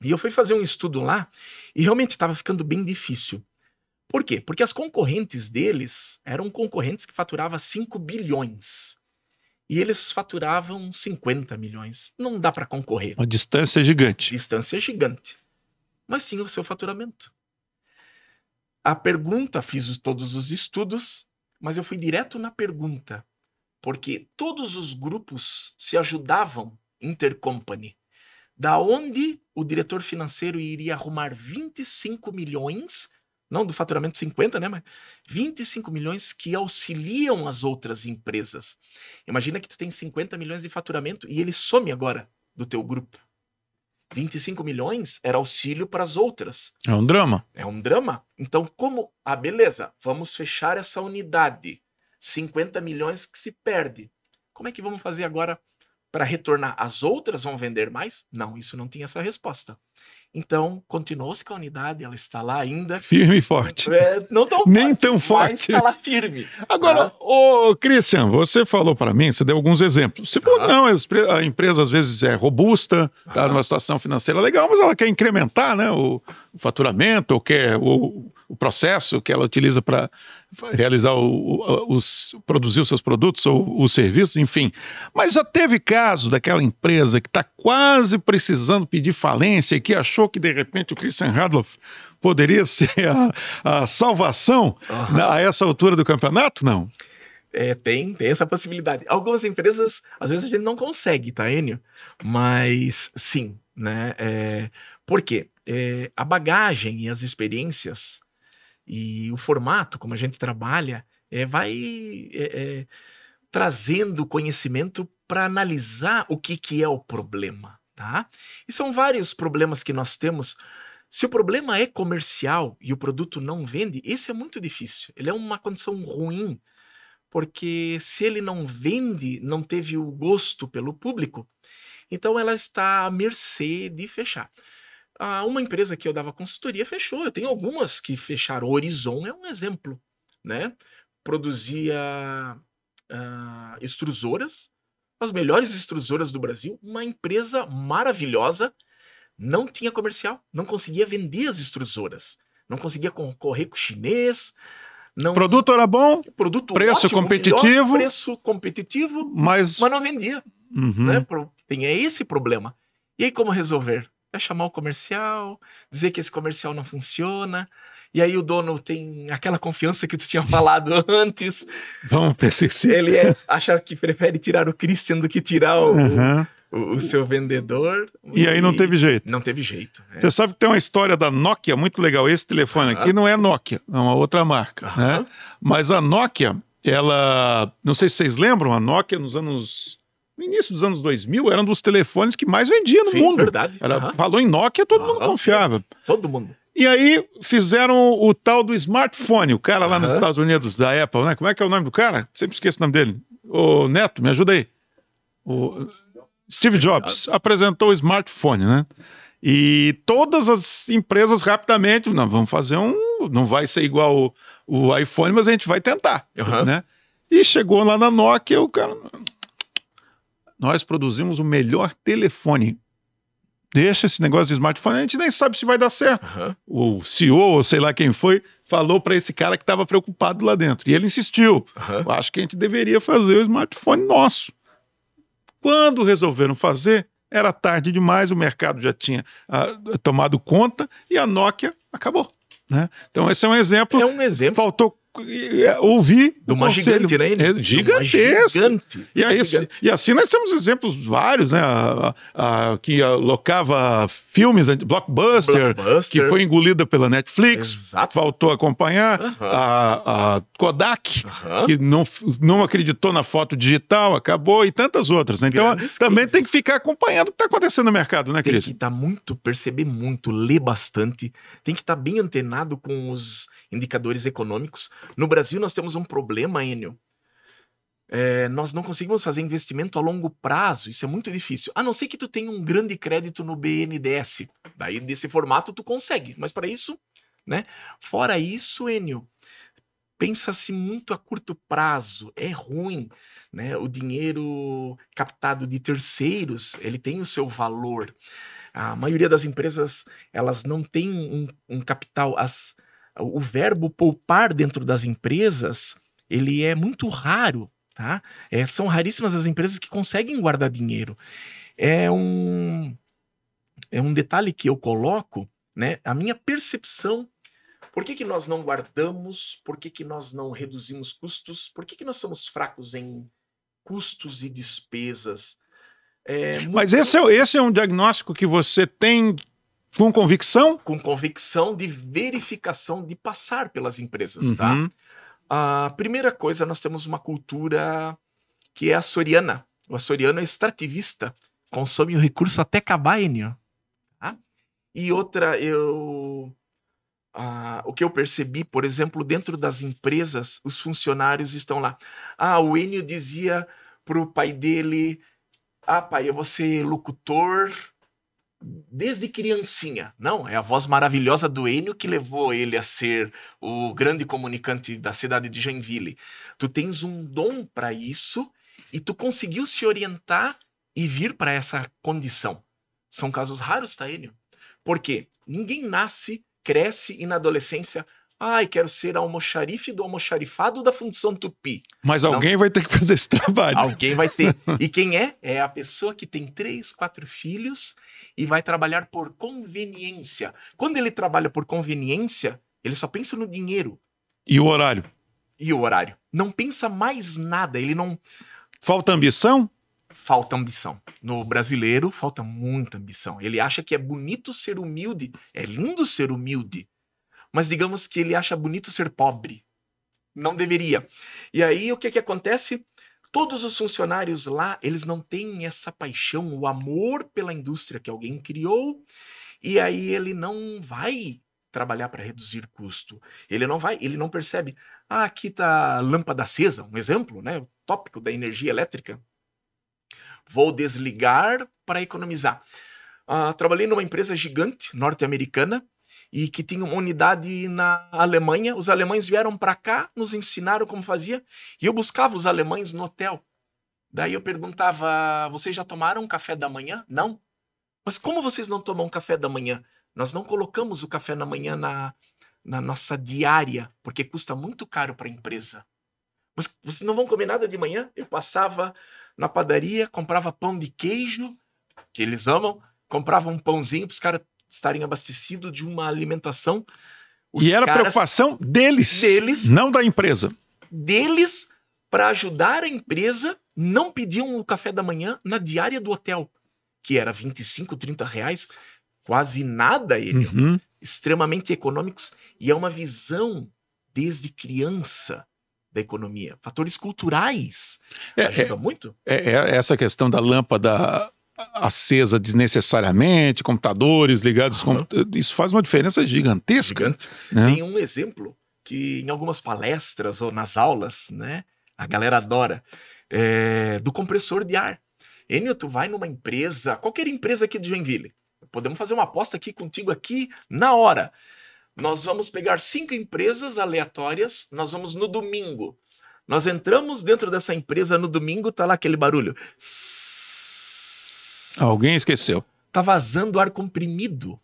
E eu fui fazer um estudo lá e realmente estava ficando bem difícil. Por quê? Porque as concorrentes deles eram concorrentes que faturavam 5 bilhões. E eles faturavam 50 milhões. Não dá para concorrer. Uma distância gigante. Distância gigante. Mas tinha o seu faturamento. A pergunta, fiz todos os estudos, mas eu fui direto na pergunta. Porque todos os grupos se ajudavam intercompany. Da onde o diretor financeiro iria arrumar 25 milhões, não do faturamento 50, né, mas 25 milhões que auxiliam as outras empresas. Imagina que tu tem 50 milhões de faturamento e ele some agora do teu grupo. 25 milhões era auxílio para as outras. É um drama. É um drama. Então, beleza, vamos fechar essa unidade. 50 milhões que se perde. Como é que vamos fazer agora para retornar? As outras vão vender mais? Não, isso não tinha essa resposta. Então, continuou-se com a unidade, ela está lá ainda. Firme e forte. Não tão forte. Nem tão forte. Mas está lá firme. Agora, Christian, você falou para mim, você deu alguns exemplos. Você falou, não, a empresa às vezes é robusta, está numa situação financeira legal, mas ela quer incrementar, né, o faturamento, ou quer o processo que ela utiliza para realizar produzir os seus produtos ou os serviços, enfim. Mas já teve caso daquela empresa que está quase precisando pedir falência e que achou que de repente o Christian Radloff poderia ser a salvação a essa altura do campeonato? Não? Tem essa possibilidade. Algumas empresas, às vezes a gente não consegue, tá, Enio? Mas sim, né? Por quê? A bagagem e as experiências e o formato como a gente trabalha vai trazendo conhecimento para analisar o que é o problema, tá? E são vários problemas que nós temos. Se o problema é comercial e o produto não vende, esse é muito difícil. Ele é uma condição ruim, porque se ele não vende, não teve o gosto pelo público, então ela está à mercê de fechar. Uma empresa que eu dava consultoria fechou. Eu tenho algumas que fecharam. O Horizon é um exemplo, né? Produzia extrusoras, as melhores extrusoras do Brasil, uma empresa maravilhosa, não tinha comercial, não conseguia vender as extrusoras, não conseguia concorrer com o chinês. Não... Produto era bom, preço ótimo, competitivo, preço competitivo, mas não vendia. Né? Tem esse problema. E aí como resolver? É chamar o comercial, dizer que esse comercial não funciona, e aí o dono tem aquela confiança que tu tinha falado antes. Vamos persistir. Ele acha que prefere tirar o Christian do que tirar o seu vendedor. E aí não teve jeito. Não teve jeito. Você sabe que tem uma história da Nokia muito legal. Esse telefone aqui não é Nokia, é uma outra marca. Né? Mas a Nokia, ela... Não sei se vocês lembram, a Nokia no início dos anos 2000, era um dos telefones que mais vendia no mundo. Verdade. Falou em Nokia, todo mundo confiava. Todo mundo. E aí fizeram o tal do smartphone. O cara lá nos Estados Unidos, da Apple, né? Como é que é o nome do cara? Sempre esqueço o nome dele. Ô, Neto, me ajuda aí. O Steve Jobs apresentou o smartphone, né? E todas as empresas rapidamente, não, vamos fazer não vai ser igual o iPhone, mas a gente vai tentar, né? E chegou lá na Nokia, o cara... Nós produzimos o melhor telefone deixa esse negócio de smartphone, a gente nem sabe se vai dar certo. O CEO, ou sei lá quem foi, falou para esse cara que estava preocupado lá dentro. E ele insistiu. Eu acho que a gente deveria fazer o smartphone nosso. Quando resolveram fazer, era tarde demais, o mercado já tinha tomado conta e a Nokia acabou. Né? Então esse é um exemplo. É um exemplo. Faltou ouvir de uma gigante, né? Gigantesca. E assim nós temos exemplos vários, né? Que locava filmes, Blockbuster, que foi engolida pela Netflix. Exato. Faltou acompanhar. A Kodak, que não acreditou na foto digital, acabou, e tantas outras. Né? Então também tem que ficar acompanhando o que está acontecendo no mercado, né, Cris? Tem que estar perceber muito, ler bastante, tem que estar bem antenado com os indicadores econômicos. No Brasil nós temos um problema, Enio. Nós não conseguimos fazer investimento a longo prazo, isso é muito difícil. A não ser que tu tenha um grande crédito no BNDES. Daí desse formato tu consegue, mas para isso, né? Fora isso, Enio, pensa-se muito a curto prazo, é ruim, né? O dinheiro captado de terceiros, ele tem o seu valor. A maioria das empresas, elas não têm um capital. O verbo poupar dentro das empresas, ele é muito raro, tá? São raríssimas as empresas que conseguem guardar dinheiro. É um detalhe que eu coloco, né? A minha percepção. Por que nós não guardamos? Por que nós não reduzimos custos? Por que nós somos fracos em custos e despesas? Mas esse é um diagnóstico que você tem com convicção? Com convicção de verificação, de passar pelas empresas, tá? A primeira coisa, nós temos uma cultura que é açoriana. O açoriano é extrativista, consome o recurso até acabar, Enio. Tá? E outra, o que eu percebi, por exemplo, dentro das empresas, os funcionários estão lá. O Enio dizia pro pai dele, pai, eu vou ser locutor desde criancinha. Não, é a voz maravilhosa do Enio que levou ele a ser o grande comunicante da cidade de Joinville. Tu tens um dom para isso e tu conseguiu se orientar e vir para essa condição. São casos raros, tá, Enio? Por quê? Ninguém nasce, cresce e na adolescência, quero ser almoxarife do almoxarifado da Fundição Tupi. Mas alguém vai ter que fazer esse trabalho. Alguém vai ter. E quem é? É a pessoa que tem 3, 4 filhos e vai trabalhar por conveniência. Quando ele trabalha por conveniência, ele só pensa no dinheiro. E o horário? E o horário. Não pensa mais nada. Ele não... Falta ambição? Falta ambição. No brasileiro, falta muita ambição. Ele acha que é bonito ser humilde. É lindo ser humilde. Mas digamos que ele acha bonito ser pobre. Não deveria. E aí o que acontece? Todos os funcionários lá, eles não têm essa paixão, o amor pela indústria que alguém criou, e aí ele não vai trabalhar para reduzir custo. Ele não percebe. Aqui está a lâmpada acesa, um exemplo, né? O tópico da energia elétrica. Vou desligar para economizar. Trabalhei numa empresa gigante norte-americana, e que tinha uma unidade na Alemanha. Os alemães vieram para cá, nos ensinaram como fazia, e eu buscava os alemães no hotel. Daí eu perguntava, vocês já tomaram café da manhã? Não. Mas como vocês não tomam café da manhã? Nós não colocamos o café da manhã na nossa diária, porque custa muito caro para a empresa. Mas vocês não vão comer nada de manhã? Eu passava na padaria, comprava pão de queijo, que eles amam, comprava um pãozinho para os caras estarem abastecidos de uma alimentação. E era preocupação deles, não da empresa. Deles, para ajudar a empresa, não pediam o café da manhã na diária do hotel, que era 25, 30 reais, quase nada, Enio. Extremamente econômicos, e é uma visão desde criança da economia. Fatores culturais ajudam muito. Essa questão da lâmpada acesa desnecessariamente, computadores ligados, isso faz uma diferença gigantesca. Gigante. Né? Tem um exemplo que em algumas palestras ou nas aulas, né, a galera adora, do compressor de ar. Enio, tu vai numa empresa, qualquer empresa aqui de Joinville, podemos fazer uma aposta aqui contigo aqui na hora. Nós vamos pegar 5 empresas aleatórias, nós vamos no domingo. Nós entramos dentro dessa empresa no domingo, tá lá aquele barulho. Alguém esqueceu. tá vazando ar comprimido.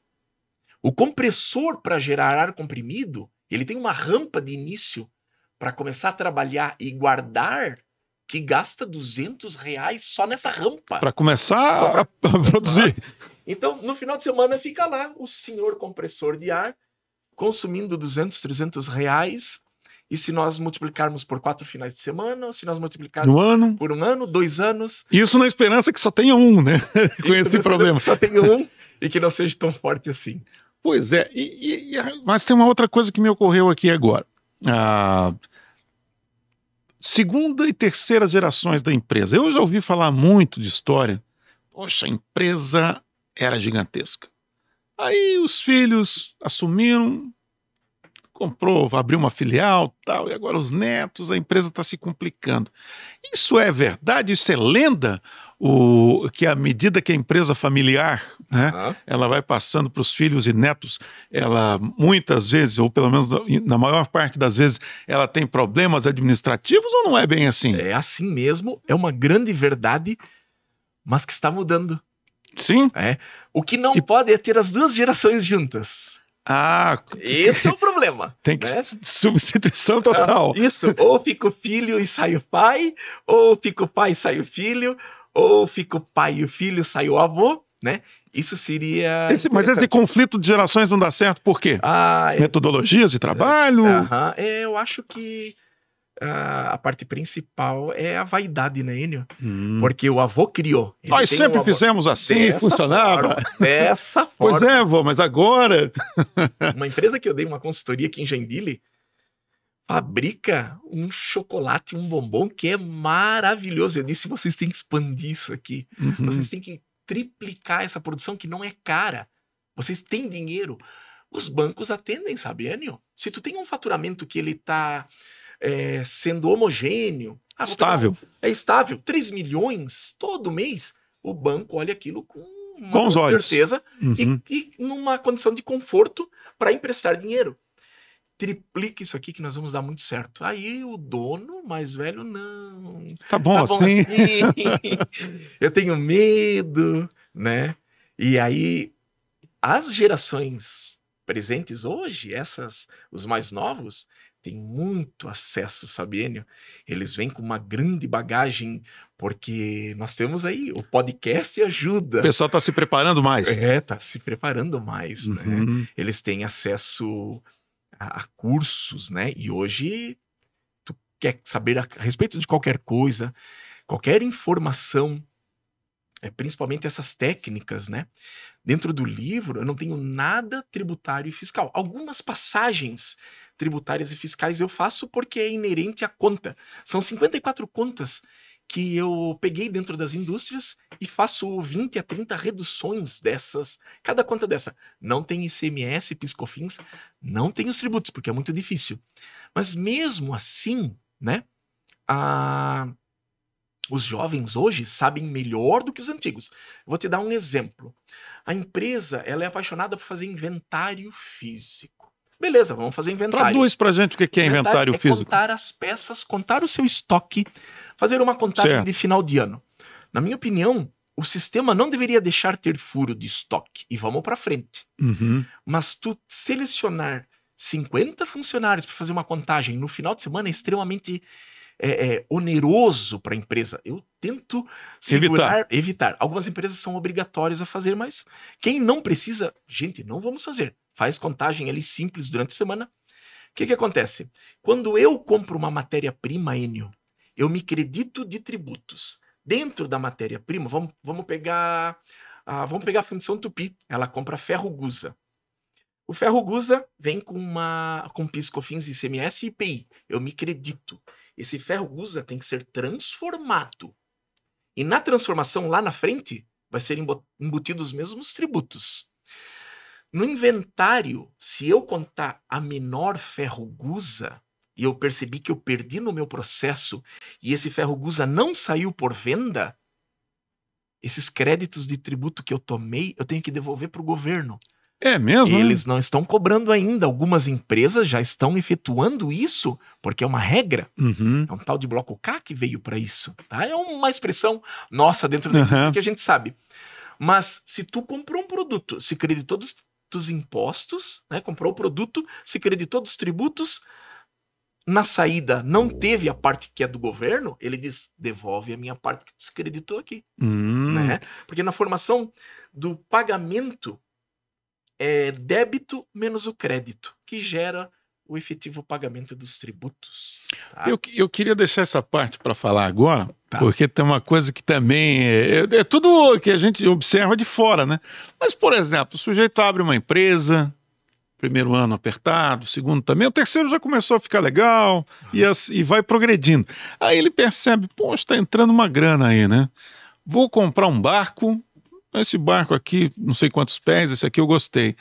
O compressor para gerar ar comprimido, ele tem uma rampa de início para começar a trabalhar e guardar que gasta R$200 só nessa rampa. Para começar a produzir. Então, no final de semana fica lá o senhor compressor de ar consumindo R$200, R$300. E se nós multiplicarmos por 4 finais de semana, ou se nós multiplicarmos por 1 ano, 2 anos... Isso na esperança que só tenha um, né? Com esse problema. Só tenha um e que não seja tão forte assim. Pois é. Mas tem uma outra coisa que me ocorreu aqui agora. Segunda e terceira gerações da empresa. Eu já ouvi falar muito de história. Poxa, a empresa era gigantesca. Aí os filhos assumiram, abriu uma filial, tal, e agora os netos, a empresa está se complicando. Isso é verdade? Isso é lenda? Que à medida que a empresa familiar, né, ela vai passando para os filhos e netos, ela muitas vezes, ou pelo menos na maior parte das vezes, ela tem problemas administrativos ou não é bem assim? É assim mesmo, é uma grande verdade, mas que está mudando. Sim. O que não pode é ter as duas gerações juntas. Esse é o problema. Tem que substituição total. Isso, ou fica o filho e sai o pai, ou fica o pai e sai o filho, ou fica o pai e o filho sai o avô, né? Isso seria... Mas esse conflito de gerações não dá certo por quê? Metodologias de trabalho? Eu acho que a parte principal é a vaidade, né, Enio? Porque o avô criou. Nós sempre fizemos assim, funcionava. Dessa forma. Pois é, vô, mas agora... Uma empresa que eu dei uma consultoria aqui em Joinville fabrica um chocolate, um bombom que é maravilhoso. Eu disse, vocês têm que expandir isso aqui. Vocês têm que triplicar essa produção que não é cara. Vocês têm dinheiro. Os bancos atendem, sabe, Enio? Se tu tem um faturamento que ele tá... sendo homogêneo. Estável. É estável. 3 milhões todo mês. O banco olha aquilo com os olhos. Certeza e numa condição de conforto para emprestar dinheiro. Triplique isso aqui que nós vamos dar muito certo. Aí o dono mais velho, não. Tá bom assim. Eu tenho medo, né? E aí as gerações presentes hoje, os mais novos, tem muito acesso, sabe, Enio? Eles vêm com uma grande bagagem, porque nós temos aí, o podcast ajuda. O pessoal está se preparando mais. Está se preparando mais, né? Eles têm acesso a cursos, né? E hoje, tu quer saber a respeito de qualquer coisa, qualquer informação, principalmente essas técnicas, né? Dentro do livro, eu não tenho nada tributário e fiscal. Algumas passagens tributárias e fiscais eu faço porque é inerente à conta. São 54 contas que eu peguei dentro das indústrias e faço 20 a 30 reduções dessas. Cada conta dessa. Não tem ICMS, PIS/COFINS, não tem os tributos, porque é muito difícil. Mas mesmo assim, né? Os jovens hoje sabem melhor do que os antigos. Vou te dar um exemplo. A empresa, ela é apaixonada por fazer inventário físico. Beleza, vamos fazer inventário. Traduz pra gente o que é inventário físico. Contar as peças, contar o seu estoque, fazer uma contagem de final de ano. Na minha opinião, o sistema não deveria deixar ter furo de estoque. E vamos pra frente. Mas tu selecionar 50 funcionários para fazer uma contagem no final de semana é extremamente oneroso para a empresa. Eu tento evitar. Algumas empresas são obrigatórias a fazer, mas quem não precisa, gente, não vamos fazer. Faz contagem ali simples durante a semana. O que acontece? Quando eu compro uma matéria-prima, Enio, eu me credito de tributos. Dentro da matéria-prima, vamos pegar a Fundição Tupi. Ela compra ferro gusa. O ferro gusa vem com PIS, COFINS, ICMS e IPI. Eu me credito. Esse ferro gusa tem que ser transformado. E na transformação, lá na frente, vai ser embutidos os mesmos tributos. No inventário, se eu contar a menor ferro gusa, e eu percebi que eu perdi no meu processo, e esse ferro gusa não saiu por venda, esses créditos de tributo que eu tomei, eu tenho que devolver para o governo. É mesmo? E eles não estão cobrando ainda. Algumas empresas já estão efetuando isso, porque é uma regra. É um tal de bloco K que veio para isso. Tá? É uma expressão nossa dentro da indústria que a gente sabe. Mas se tu comprou um produto, se creditou dos impostos, né? Comprou o produto, se creditou dos tributos, na saída não teve a parte que é do governo, ele diz, devolve a minha parte que tu descreditou aqui. Né? Porque na formação do pagamento é débito menos o crédito, que gera o efetivo pagamento dos tributos. Tá? Eu queria deixar essa parte para falar agora, Tá. porque tem uma coisa que também é tudo que a gente observa de fora, né? Mas, por exemplo, o sujeito abre uma empresa, primeiro ano apertado, segundo também, o terceiro já começou a ficar legal e vai progredindo. Aí ele percebe, poxa, está entrando uma grana aí, né? Vou comprar um barco, esse barco aqui, não sei quantos pés, esse aqui eu gostei.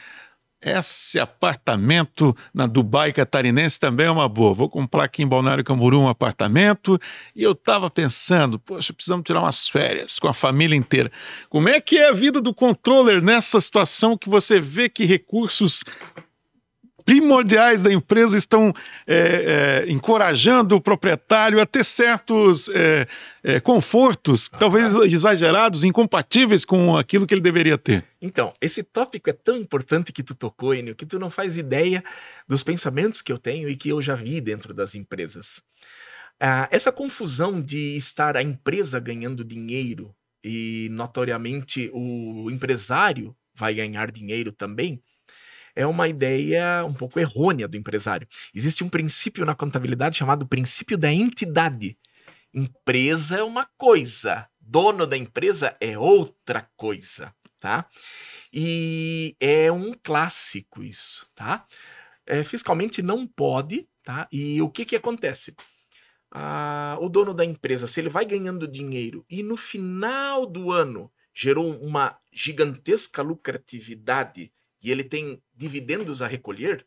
Esse apartamento na Dubai catarinense também é uma boa. Vou comprar aqui em Balneário Camboriú um apartamento e eu estava pensando, poxa, precisamos tirar umas férias com a família inteira. Como é que é a vida do controller nessa situação que você vê que recursos primordiais da empresa estão encorajando o proprietário a ter certos confortos, talvez exagerados, incompatíveis com aquilo que ele deveria ter? Então, esse tópico é tão importante que tu tocou, Enio, que tu não faz ideia dos pensamentos que eu tenho e que eu já vi dentro das empresas. Essa confusão de estar a empresa ganhando dinheiro e, notoriamente, o empresário vai ganhar dinheiro também, é uma ideia um pouco errônea do empresário. Existe um princípio na contabilidade chamado princípio da entidade. Empresa é uma coisa, dono da empresa é outra coisa, tá? E é um clássico isso, tá? Fiscalmente não pode, tá? E o que acontece? O dono da empresa, se ele vai ganhando dinheiro e no final do ano gerou uma gigantesca lucratividade e ele tem dividendos a recolher,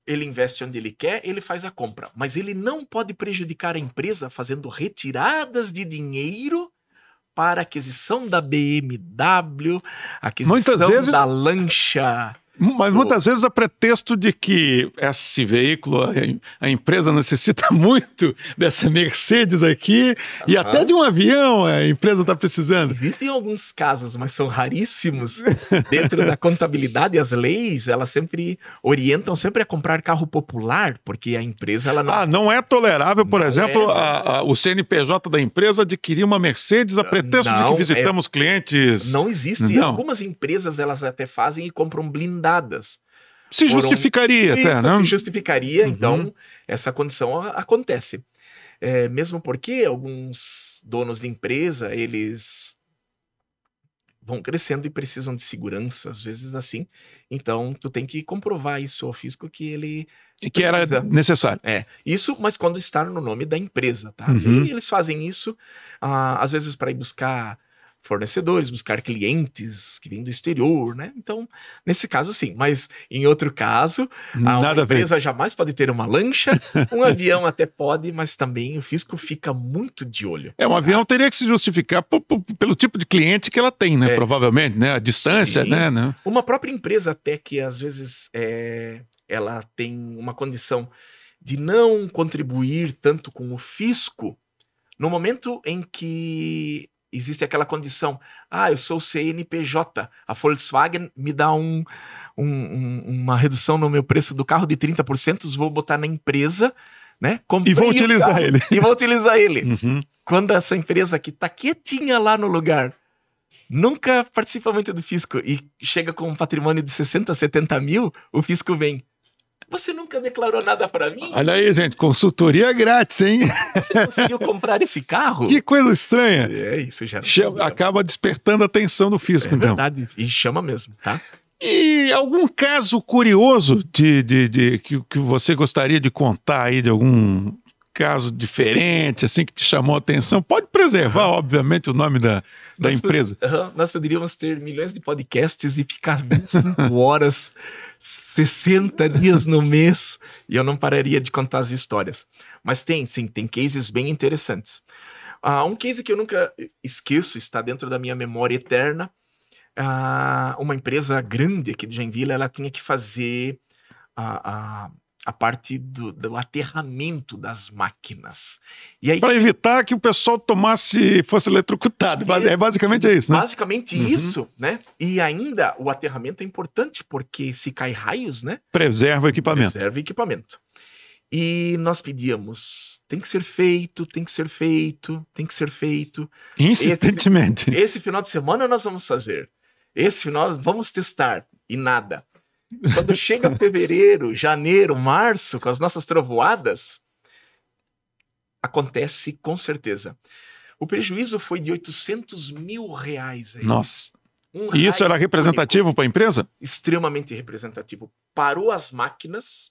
ele investe onde ele quer, ele faz a compra. Mas ele não pode prejudicar a empresa fazendo retiradas de dinheiro para aquisição da BMW, aquisição da lancha. Mas muitas vezes a pretexto de que esse veículo, a empresa necessita muito dessa Mercedes aqui e até de um avião a empresa está precisando. Existem alguns casos, mas são raríssimos. Dentro da contabilidade, as leis, elas sempre orientam sempre a comprar carro popular, porque a empresa ela não... não é tolerável, por exemplo, o CNPJ da empresa adquirir uma Mercedes a pretexto de que visitamos clientes. Não existe. Algumas empresas elas até fazem e compram blindadas. Se justificaria até, né? Se justificaria, então, essa condição acontece. Mesmo porque alguns donos de empresa, eles vão crescendo e precisam de segurança, às vezes assim. Então, tu tem que comprovar isso ao fisco que ele que era necessário. Isso, mas quando está no nome da empresa, tá? E eles fazem isso, às vezes, para ir buscar fornecedores, buscar clientes que vêm do exterior, né? Então, nesse caso, sim. Mas, em outro caso, uma empresa jamais pode ter uma lancha, um avião até pode, mas também o fisco fica muito de olho. Um avião teria que se justificar pelo tipo de cliente que ela tem, né? Provavelmente, né? A distância, né? Uma própria empresa até que, às vezes, ela tem uma condição de não contribuir tanto com o fisco, no momento em que existe aquela condição, eu sou CNPJ, a Volkswagen me dá uma redução no meu preço do carro de 30%, vou botar na empresa, né? E vou utilizar ele. E vou utilizar ele. Quando essa empresa que tá quietinha lá no lugar, nunca participa muito do fisco e chega com um patrimônio de 60, 70 mil, o fisco vem. Você nunca declarou nada para mim? Olha aí, gente, consultoria grátis, hein? Você conseguiu comprar esse carro? Que coisa estranha. Isso já acaba despertando a atenção do fisco, então. É verdade, e chama mesmo, tá? E algum caso curioso que você gostaria de contar aí, de algum caso diferente, assim, que te chamou a atenção? Pode preservar, obviamente, o nome da empresa. Nós poderíamos ter milhões de podcasts e ficar 25 horas... 60 dias no mês, e eu não pararia de contar as histórias. Mas tem cases bem interessantes. Um case que eu nunca esqueço, está dentro da minha memória eterna. Uma empresa grande aqui de Joinville, ela tinha que fazer a parte do aterramento das máquinas. E aí, para evitar que o pessoal fosse eletrocutado. Basicamente é isso, né? Basicamente isso, né? E ainda o aterramento é importante, porque se cai raios, né? Preserva o equipamento. Preserva o equipamento. E nós pedíamos, tem que ser feito, tem que ser feito, tem que ser feito. Insistentemente. Esse final de semana nós vamos fazer. Esse final, vamos testar. E nada. Quando chega fevereiro, janeiro, março, com as nossas trovoadas, acontece com certeza. O prejuízo foi de R$800 mil. Nossa. E isso era representativo para a empresa? Extremamente representativo. Parou as máquinas,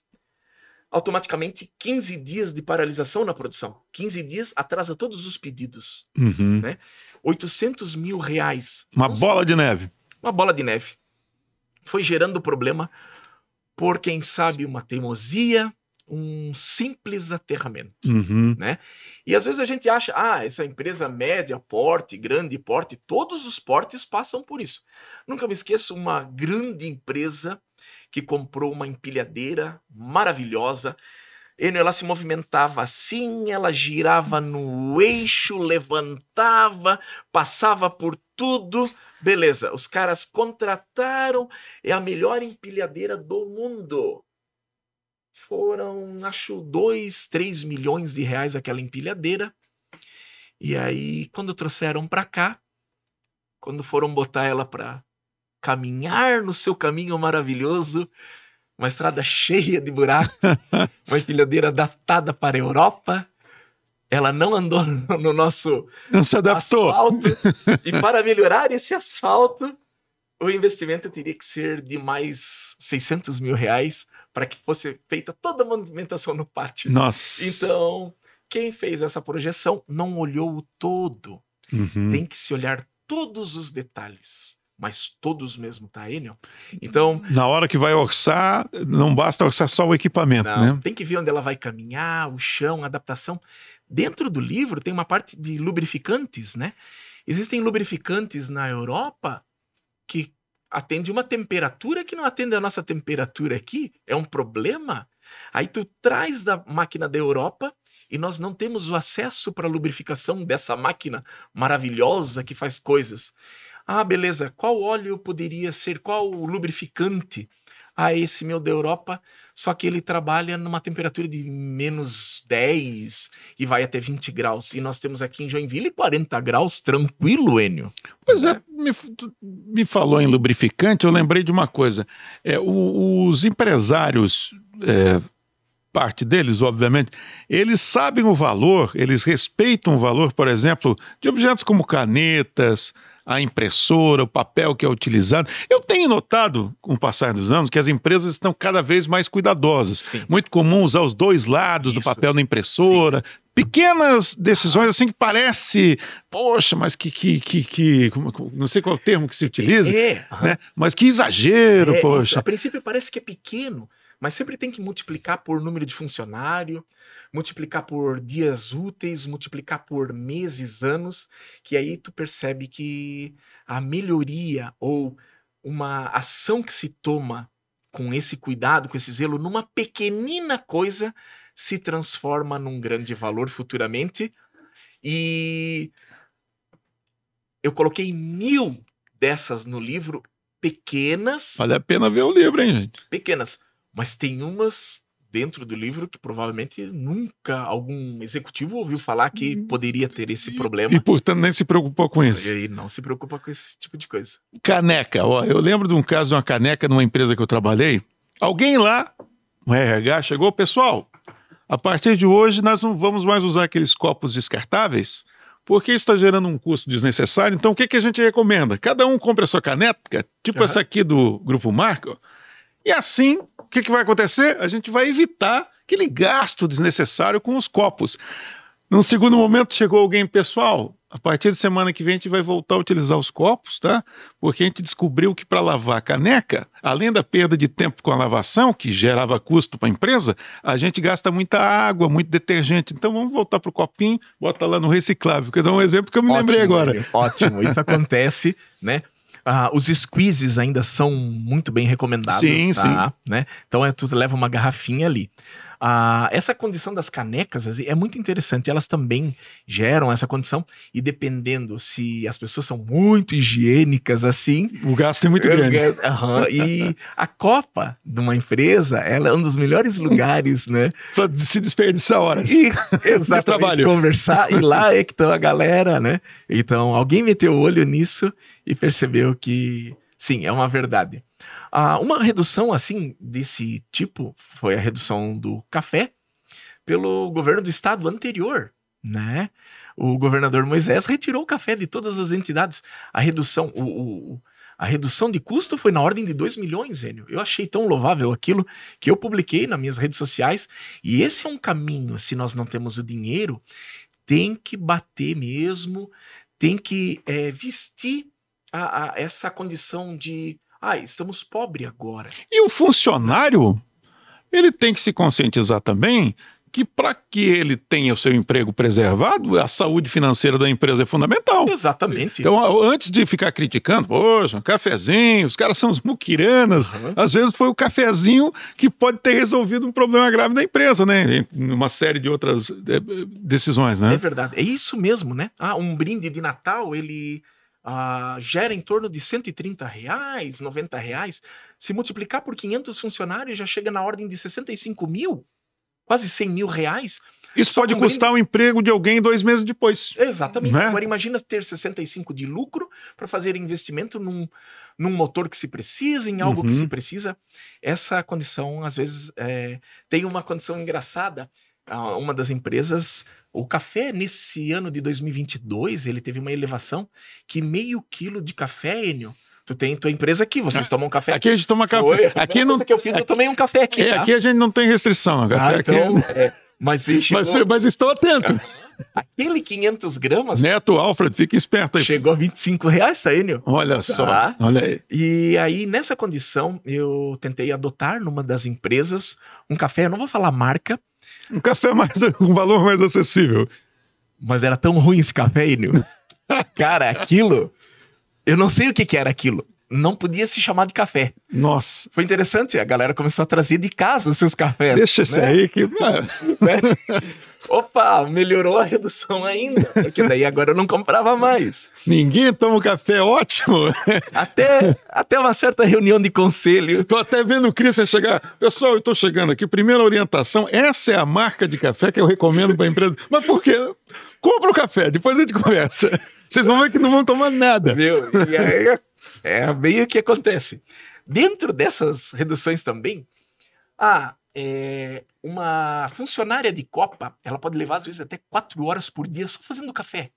automaticamente 15 dias de paralisação na produção. 15 dias atrasa todos os pedidos. Né? R$800 mil. Uma bola de neve. Uma bola de neve. Foi gerando problema por, quem sabe, uma teimosia, um simples aterramento. Né? E às vezes a gente acha, essa empresa média porte, grande porte, todos os portes passam por isso. Nunca me esqueço uma grande empresa que comprou uma empilhadeira maravilhosa. Ela se movimentava assim, ela girava no eixo, levantava, passava por tudo. Beleza, os caras contrataram, é a melhor empilhadeira do mundo. Foram, acho, 2, 3 milhões de reais aquela empilhadeira. E aí, quando trouxeram para cá, quando foram botar ela para caminhar no seu caminho maravilhoso, uma estrada cheia de buracos, uma empilhadeira adaptada para a Europa, ela não andou no nosso asfalto. E para melhorar esse asfalto, o investimento teria que ser de mais R$600 mil para que fosse feita toda a movimentação no pátio. Nossa. Então, quem fez essa projeção não olhou o todo. Tem que se olhar todos os detalhes. Mas todos mesmo, tá, Enio? Então, na hora que vai orçar, não basta orçar só o equipamento, né? Tem que ver onde ela vai caminhar, o chão, a adaptação. Dentro do livro tem uma parte de lubrificantes, né? Existem lubrificantes na Europa que atendem uma temperatura que não atende a nossa temperatura aqui. É um problema. Aí tu traz da máquina da Europa e nós não temos o acesso para a lubrificação dessa máquina maravilhosa que faz coisas. Beleza, qual óleo poderia ser, qual lubrificante? Esse meu da Europa, só que ele trabalha numa temperatura de menos 10 e vai até 20 graus. E nós temos aqui em Joinville 40 graus, tranquilo, Enio. Pois é, me falou em lubrificante, eu lembrei de uma coisa. Os empresários, parte deles, obviamente, eles sabem o valor, eles respeitam o valor, por exemplo, de objetos como canetas, a impressora, o papel que é utilizado. Eu tenho notado, com o passar dos anos, que as empresas estão cada vez mais cuidadosas. Sim. Muito comum usar os dois lados do papel da impressora. Sim. Pequenas decisões assim que parece, poxa, mas não sei qual é o termo que se utiliza, né? Mas que exagero, poxa. Isso. A princípio parece que é pequeno, mas sempre tem que multiplicar por número de funcionário, multiplicar por dias úteis, multiplicar por meses, anos, que aí tu percebe que a melhoria ou uma ação que se toma com esse cuidado, com esse zelo, numa pequenina coisa, se transforma num grande valor futuramente. E eu coloquei 1000 dessas no livro, pequenas. Vale a pena ver o livro, hein, gente? Pequenas, mas tem umas dentro do livro que provavelmente nunca algum executivo ouviu falar que poderia ter esse problema. E portanto nem se preocupou com isso. E não se preocupa com esse tipo de coisa. Caneca, eu lembro de um caso de uma caneca numa empresa que eu trabalhei. Alguém lá, o RH, chegou, pessoal, a partir de hoje nós não vamos mais usar aqueles copos descartáveis, porque isso está gerando um custo desnecessário, então o que a gente recomenda? Cada um compra a sua caneca, tipo essa aqui do Grupo Marca, e assim, o que vai acontecer? A gente vai evitar aquele gasto desnecessário com os copos. Num segundo momento chegou alguém, pessoal, a partir de semana que vem a gente vai voltar a utilizar os copos, tá? Porque a gente descobriu que para lavar a caneca, além da perda de tempo com a lavação, que gerava custo para a empresa, a gente gasta muita água, muito detergente. Então vamos voltar para o copinho, bota lá no reciclável. Quer dar um exemplo que eu me lembrei agora. Ótimo, isso acontece, né? Os squeezes ainda são muito bem recomendados. Sim, tá? Né? Então tu leva uma garrafinha ali. Essa condição das canecas assim, é muito interessante. Elas também geram essa condição. E dependendo se as pessoas são muito higiênicas assim... O gasto é muito grande. E a copa de uma empresa, ela é um dos melhores lugares, né? Pra se desperdiçar horas. Exatamente, conversar. E lá é que tá a galera, né? Então, alguém meteu o olho nisso e percebeu que, sim, é uma verdade. Uma redução, assim, desse tipo, foi a redução do café pelo governo do estado anterior, né? O governador Moisés retirou o café de todas as entidades. A redução, a redução de custo foi na ordem de 2 milhões, Enio. Eu achei tão louvável aquilo que eu publiquei nas minhas redes sociais. E esse é um caminho, se nós não temos o dinheiro, tem que bater mesmo, tem que vestir essa condição de... estamos pobres agora. E o funcionário, ele tem que se conscientizar também que para que ele tenha o seu emprego preservado, a saúde financeira da empresa é fundamental. Exatamente. Então, antes de ficar criticando, poxa, um cafezinho, os caras são os muquiranas, às vezes foi o cafezinho que pode ter resolvido um problema grave da empresa, né? Uma série de outras decisões, né? É verdade, é isso mesmo, né? Um brinde de Natal, ele... gera em torno de R$130, R$90. Se multiplicar por 500 funcionários, já chega na ordem de 65 mil, quase 100 mil reais. Isso pode custar o emprego de alguém 2 meses depois. Exatamente. Né? Agora imagina ter 65 de lucro para fazer investimento num motor que se precisa, em algo que se precisa. Essa condição, às vezes, tem uma condição engraçada. Uma das empresas, o café nesse ano de 2022, ele teve uma elevação que 0,5 quilo de café, Enio. Tu tem tua empresa aqui, vocês tomam café. Aqui a gente toma café. Aqui não... que eu fiz, eu tomei um café aqui, tá? Aqui a gente não tem restrição. Café então, aqui... mas estou atento. Aquele 500 gramas... Neto Alfred, fica esperto aí. Chegou a R$25, tá, Enio? Olha só, olha aí. E aí, nessa condição, eu tentei adotar numa das empresas um café, eu não vou falar marca, um café um valor mais acessível. Mas era tão ruim esse café, Enio. Cara, aquilo... Eu não sei o que era aquilo. Não podia se chamar de café. Nossa. Foi interessante. A galera começou a trazer de casa os seus cafés. Deixa esse aí que... né? Opa, melhorou a redução ainda. Porque daí agora eu não comprava mais. Ninguém toma um café ótimo. Até uma certa reunião de conselho. Tô até vendo o Christian chegar. Pessoal, eu tô chegando aqui. Primeira orientação. Essa é a marca de café que eu recomendo para a empresa. Mas por quê? Compra o café, depois a gente conversa. Vocês vão ver que não vão tomar nada. E aí é meio que acontece. Dentro dessas reduções também, uma funcionária de copa, ela pode levar às vezes até 4 horas por dia só fazendo café.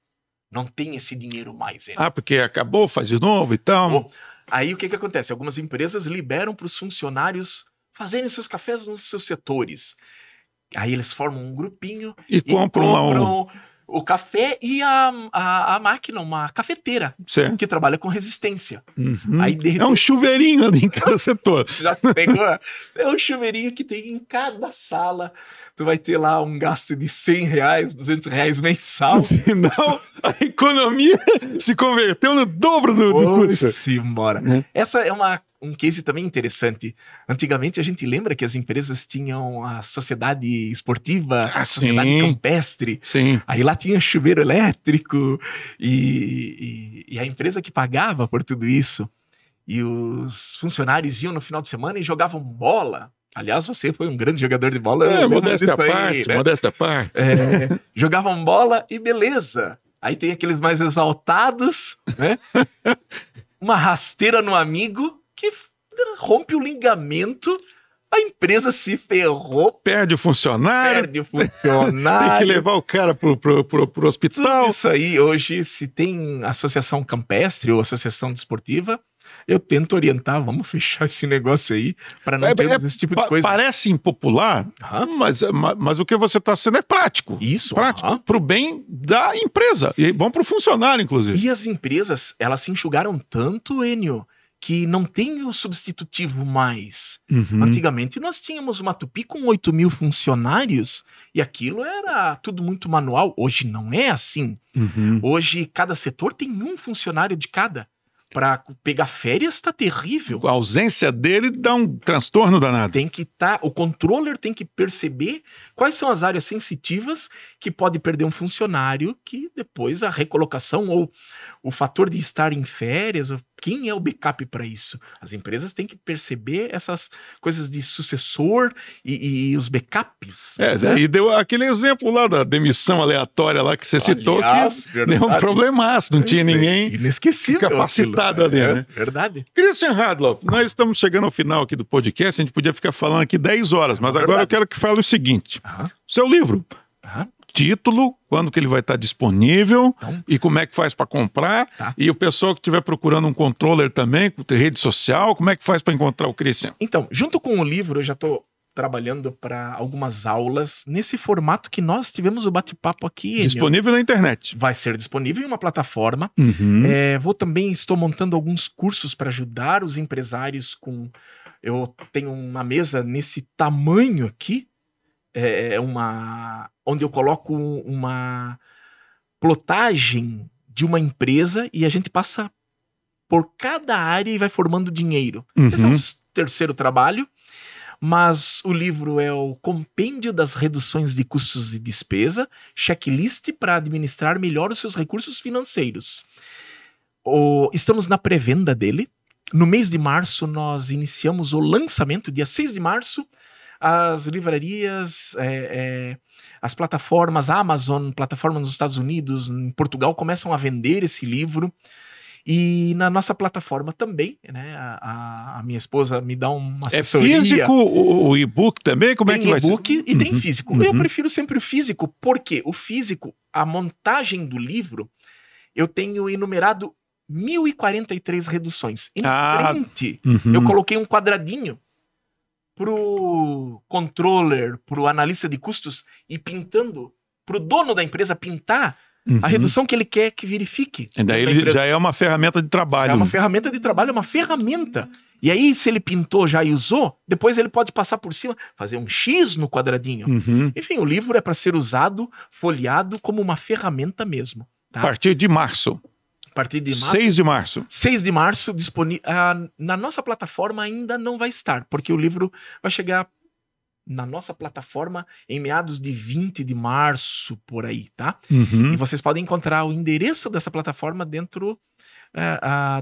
Não tem esse dinheiro mais. Porque acabou, faz de novo e tal. Aí o que acontece? Algumas empresas liberam para os funcionários fazerem seus cafés nos seus setores. Aí eles formam um grupinho e compram o café e a máquina, uma cafeteira, certo, que trabalha com resistência. Aí, repente, é um chuveirinho ali em cada setor. Já pegou? É um chuveirinho que tem em cada sala. Tu vai ter lá um gasto de R$100, R$200 mensal. No final, a economia se converteu no dobro do custo. Simbora. Essa é um case também interessante. Antigamente a gente lembra que as empresas tinham a sociedade esportiva, a sociedade campestre. Sim. Aí lá tinha chuveiro elétrico e a empresa que pagava por tudo isso. E os funcionários iam no final de semana e jogavam bola. Aliás, você foi um grande jogador de bola. Modéstia à parte, né? Modéstia à parte. Jogavam bola e beleza. Aí tem aqueles mais exaltados, né? Uma rasteira no amigo que rompe o ligamento, a empresa se ferrou. Perde o funcionário. Tem que levar o cara pro hospital. Tudo isso aí, hoje, se tem associação campestre ou associação desportiva, eu tento orientar, vamos fechar esse negócio aí, para não termos esse tipo de coisa. Parece impopular, mas o que você está sendo é prático. Isso. Prático, para o bem da empresa, e bom para o funcionário, inclusive. E as empresas, elas se enxugaram tanto, Enio, que não tem o substitutivo mais. Antigamente nós tínhamos uma Tupi com 8 mil funcionários e aquilo era tudo muito manual. Hoje não é assim. Hoje cada setor tem um funcionário de cada. Para pegar férias tá terrível. A ausência dele dá um transtorno danado. Tem que o controller tem que perceber quais são as áreas sensitivas que pode perder um funcionário, que depois a recolocação ou o fator de estar em férias, quem é o backup para isso? As empresas têm que perceber essas coisas de sucessor e os backups. Daí deu aquele exemplo lá da demissão aleatória lá que você citou, que verdade. Deu um problemaço, não tinha ninguém capacitado ali, né? Verdade. Christian Radloff, nós estamos chegando ao final aqui do podcast, a gente podia ficar falando aqui 10 horas, mas agora eu quero que fale o seguinte, seu livro, título, quando que ele vai estar disponível e como é que faz para comprar, e o pessoal que estiver procurando um controller também, com rede social, como é que faz para encontrar o Christian? Então, junto com o livro, eu já estou trabalhando para algumas aulas nesse formato que nós tivemos o bate-papo aqui. Disponível na internet. Vai ser disponível em uma plataforma. Estou montando alguns cursos para ajudar os empresários com... Eu tenho uma mesa nesse tamanho aqui, onde eu coloco uma plotagem de uma empresa e a gente passa por cada área e vai formando dinheiro. Esse é o terceiro trabalho. Mas o livro é o Compêndio das Reduções de Custos de Despesa, checklist para administrar melhor os seus recursos financeiros. Estamos na pré-venda dele. No mês de março, nós iniciamos o lançamento, dia 6 de março. As livrarias, as plataformas, a Amazon, plataforma nos Estados Unidos, em Portugal, começam a vender esse livro. E na nossa plataforma também, né? A minha esposa me dá uma assessoria. É físico o e-book também? Como é que vai ser? Tem e-book e tem físico. Eu prefiro sempre o físico, porque o físico, a montagem do livro, eu tenho enumerado 1.043 reduções. E na frente, eu coloquei um quadradinho pro controller, pro analista de custos, e pintando, pro dono da empresa pintar a redução que ele quer que verifique. E daí ele já é uma ferramenta de trabalho. É uma ferramenta de trabalho, é uma ferramenta. E aí, se ele pintou já e usou, depois ele pode passar por cima, fazer um X no quadradinho. Enfim, o livro é para ser usado, folheado, como uma ferramenta mesmo. Tá? A partir de março. A partir de março. 6 de março. 6 de março, disponível. Na nossa plataforma ainda não vai estar, porque o livro vai chegar na nossa plataforma em meados de 20 de março, por aí, tá? E vocês podem encontrar o endereço dessa plataforma dentro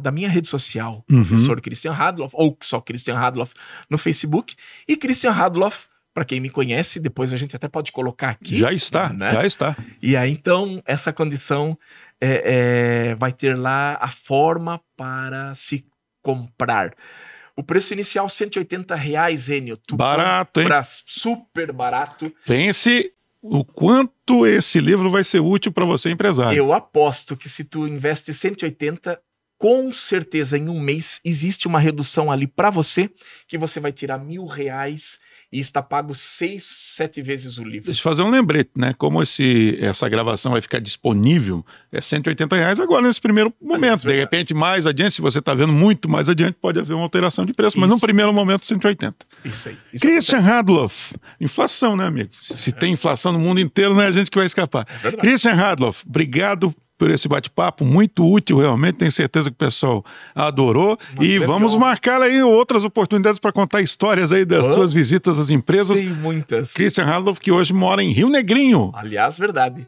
da minha rede social, professor Christian Radloff, ou só Christian Radloff no Facebook, e Christian Radloff, para quem me conhece, depois a gente até pode colocar aqui. Já está, né? Já está. E aí, então, essa condição vai ter lá a forma para se comprar. O preço inicial, R$180, Enio. Barato, hein? Super barato. Pense o quanto esse livro vai ser útil para você, empresário. Eu aposto que se tu investe 180, com certeza em um mês existe uma redução ali para você, que você vai tirar R$1.000 e está pago 6, 7 vezes o livro. Deixa eu fazer um lembrete, né? Como essa gravação vai ficar disponível, é R$180 agora nesse primeiro momento. De repente, mais adiante, se você está vendo muito mais adiante, pode haver uma alteração de preço, mas no primeiro momento, 180. Isso aí. Christian Radloff. Inflação, né, amigo? Se tem inflação no mundo inteiro, não é a gente que vai escapar. Christian Radloff, obrigado por esse bate-papo, muito útil realmente, tenho certeza que o pessoal adorou. E vamos marcar aí outras oportunidades para contar histórias aí das suas visitas às empresas. Tem muitas. Christian Radloff, que hoje mora em Rio Negrinho. Aliás, verdade.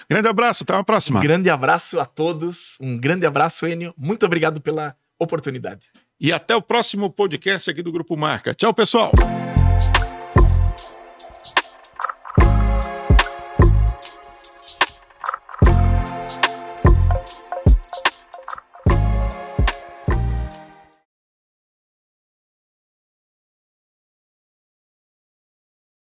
Grande abraço, até uma próxima. Um grande abraço a todos, um grande abraço, Enio. Muito obrigado pela oportunidade. E até o próximo podcast aqui do Grupo Marca. Tchau, pessoal.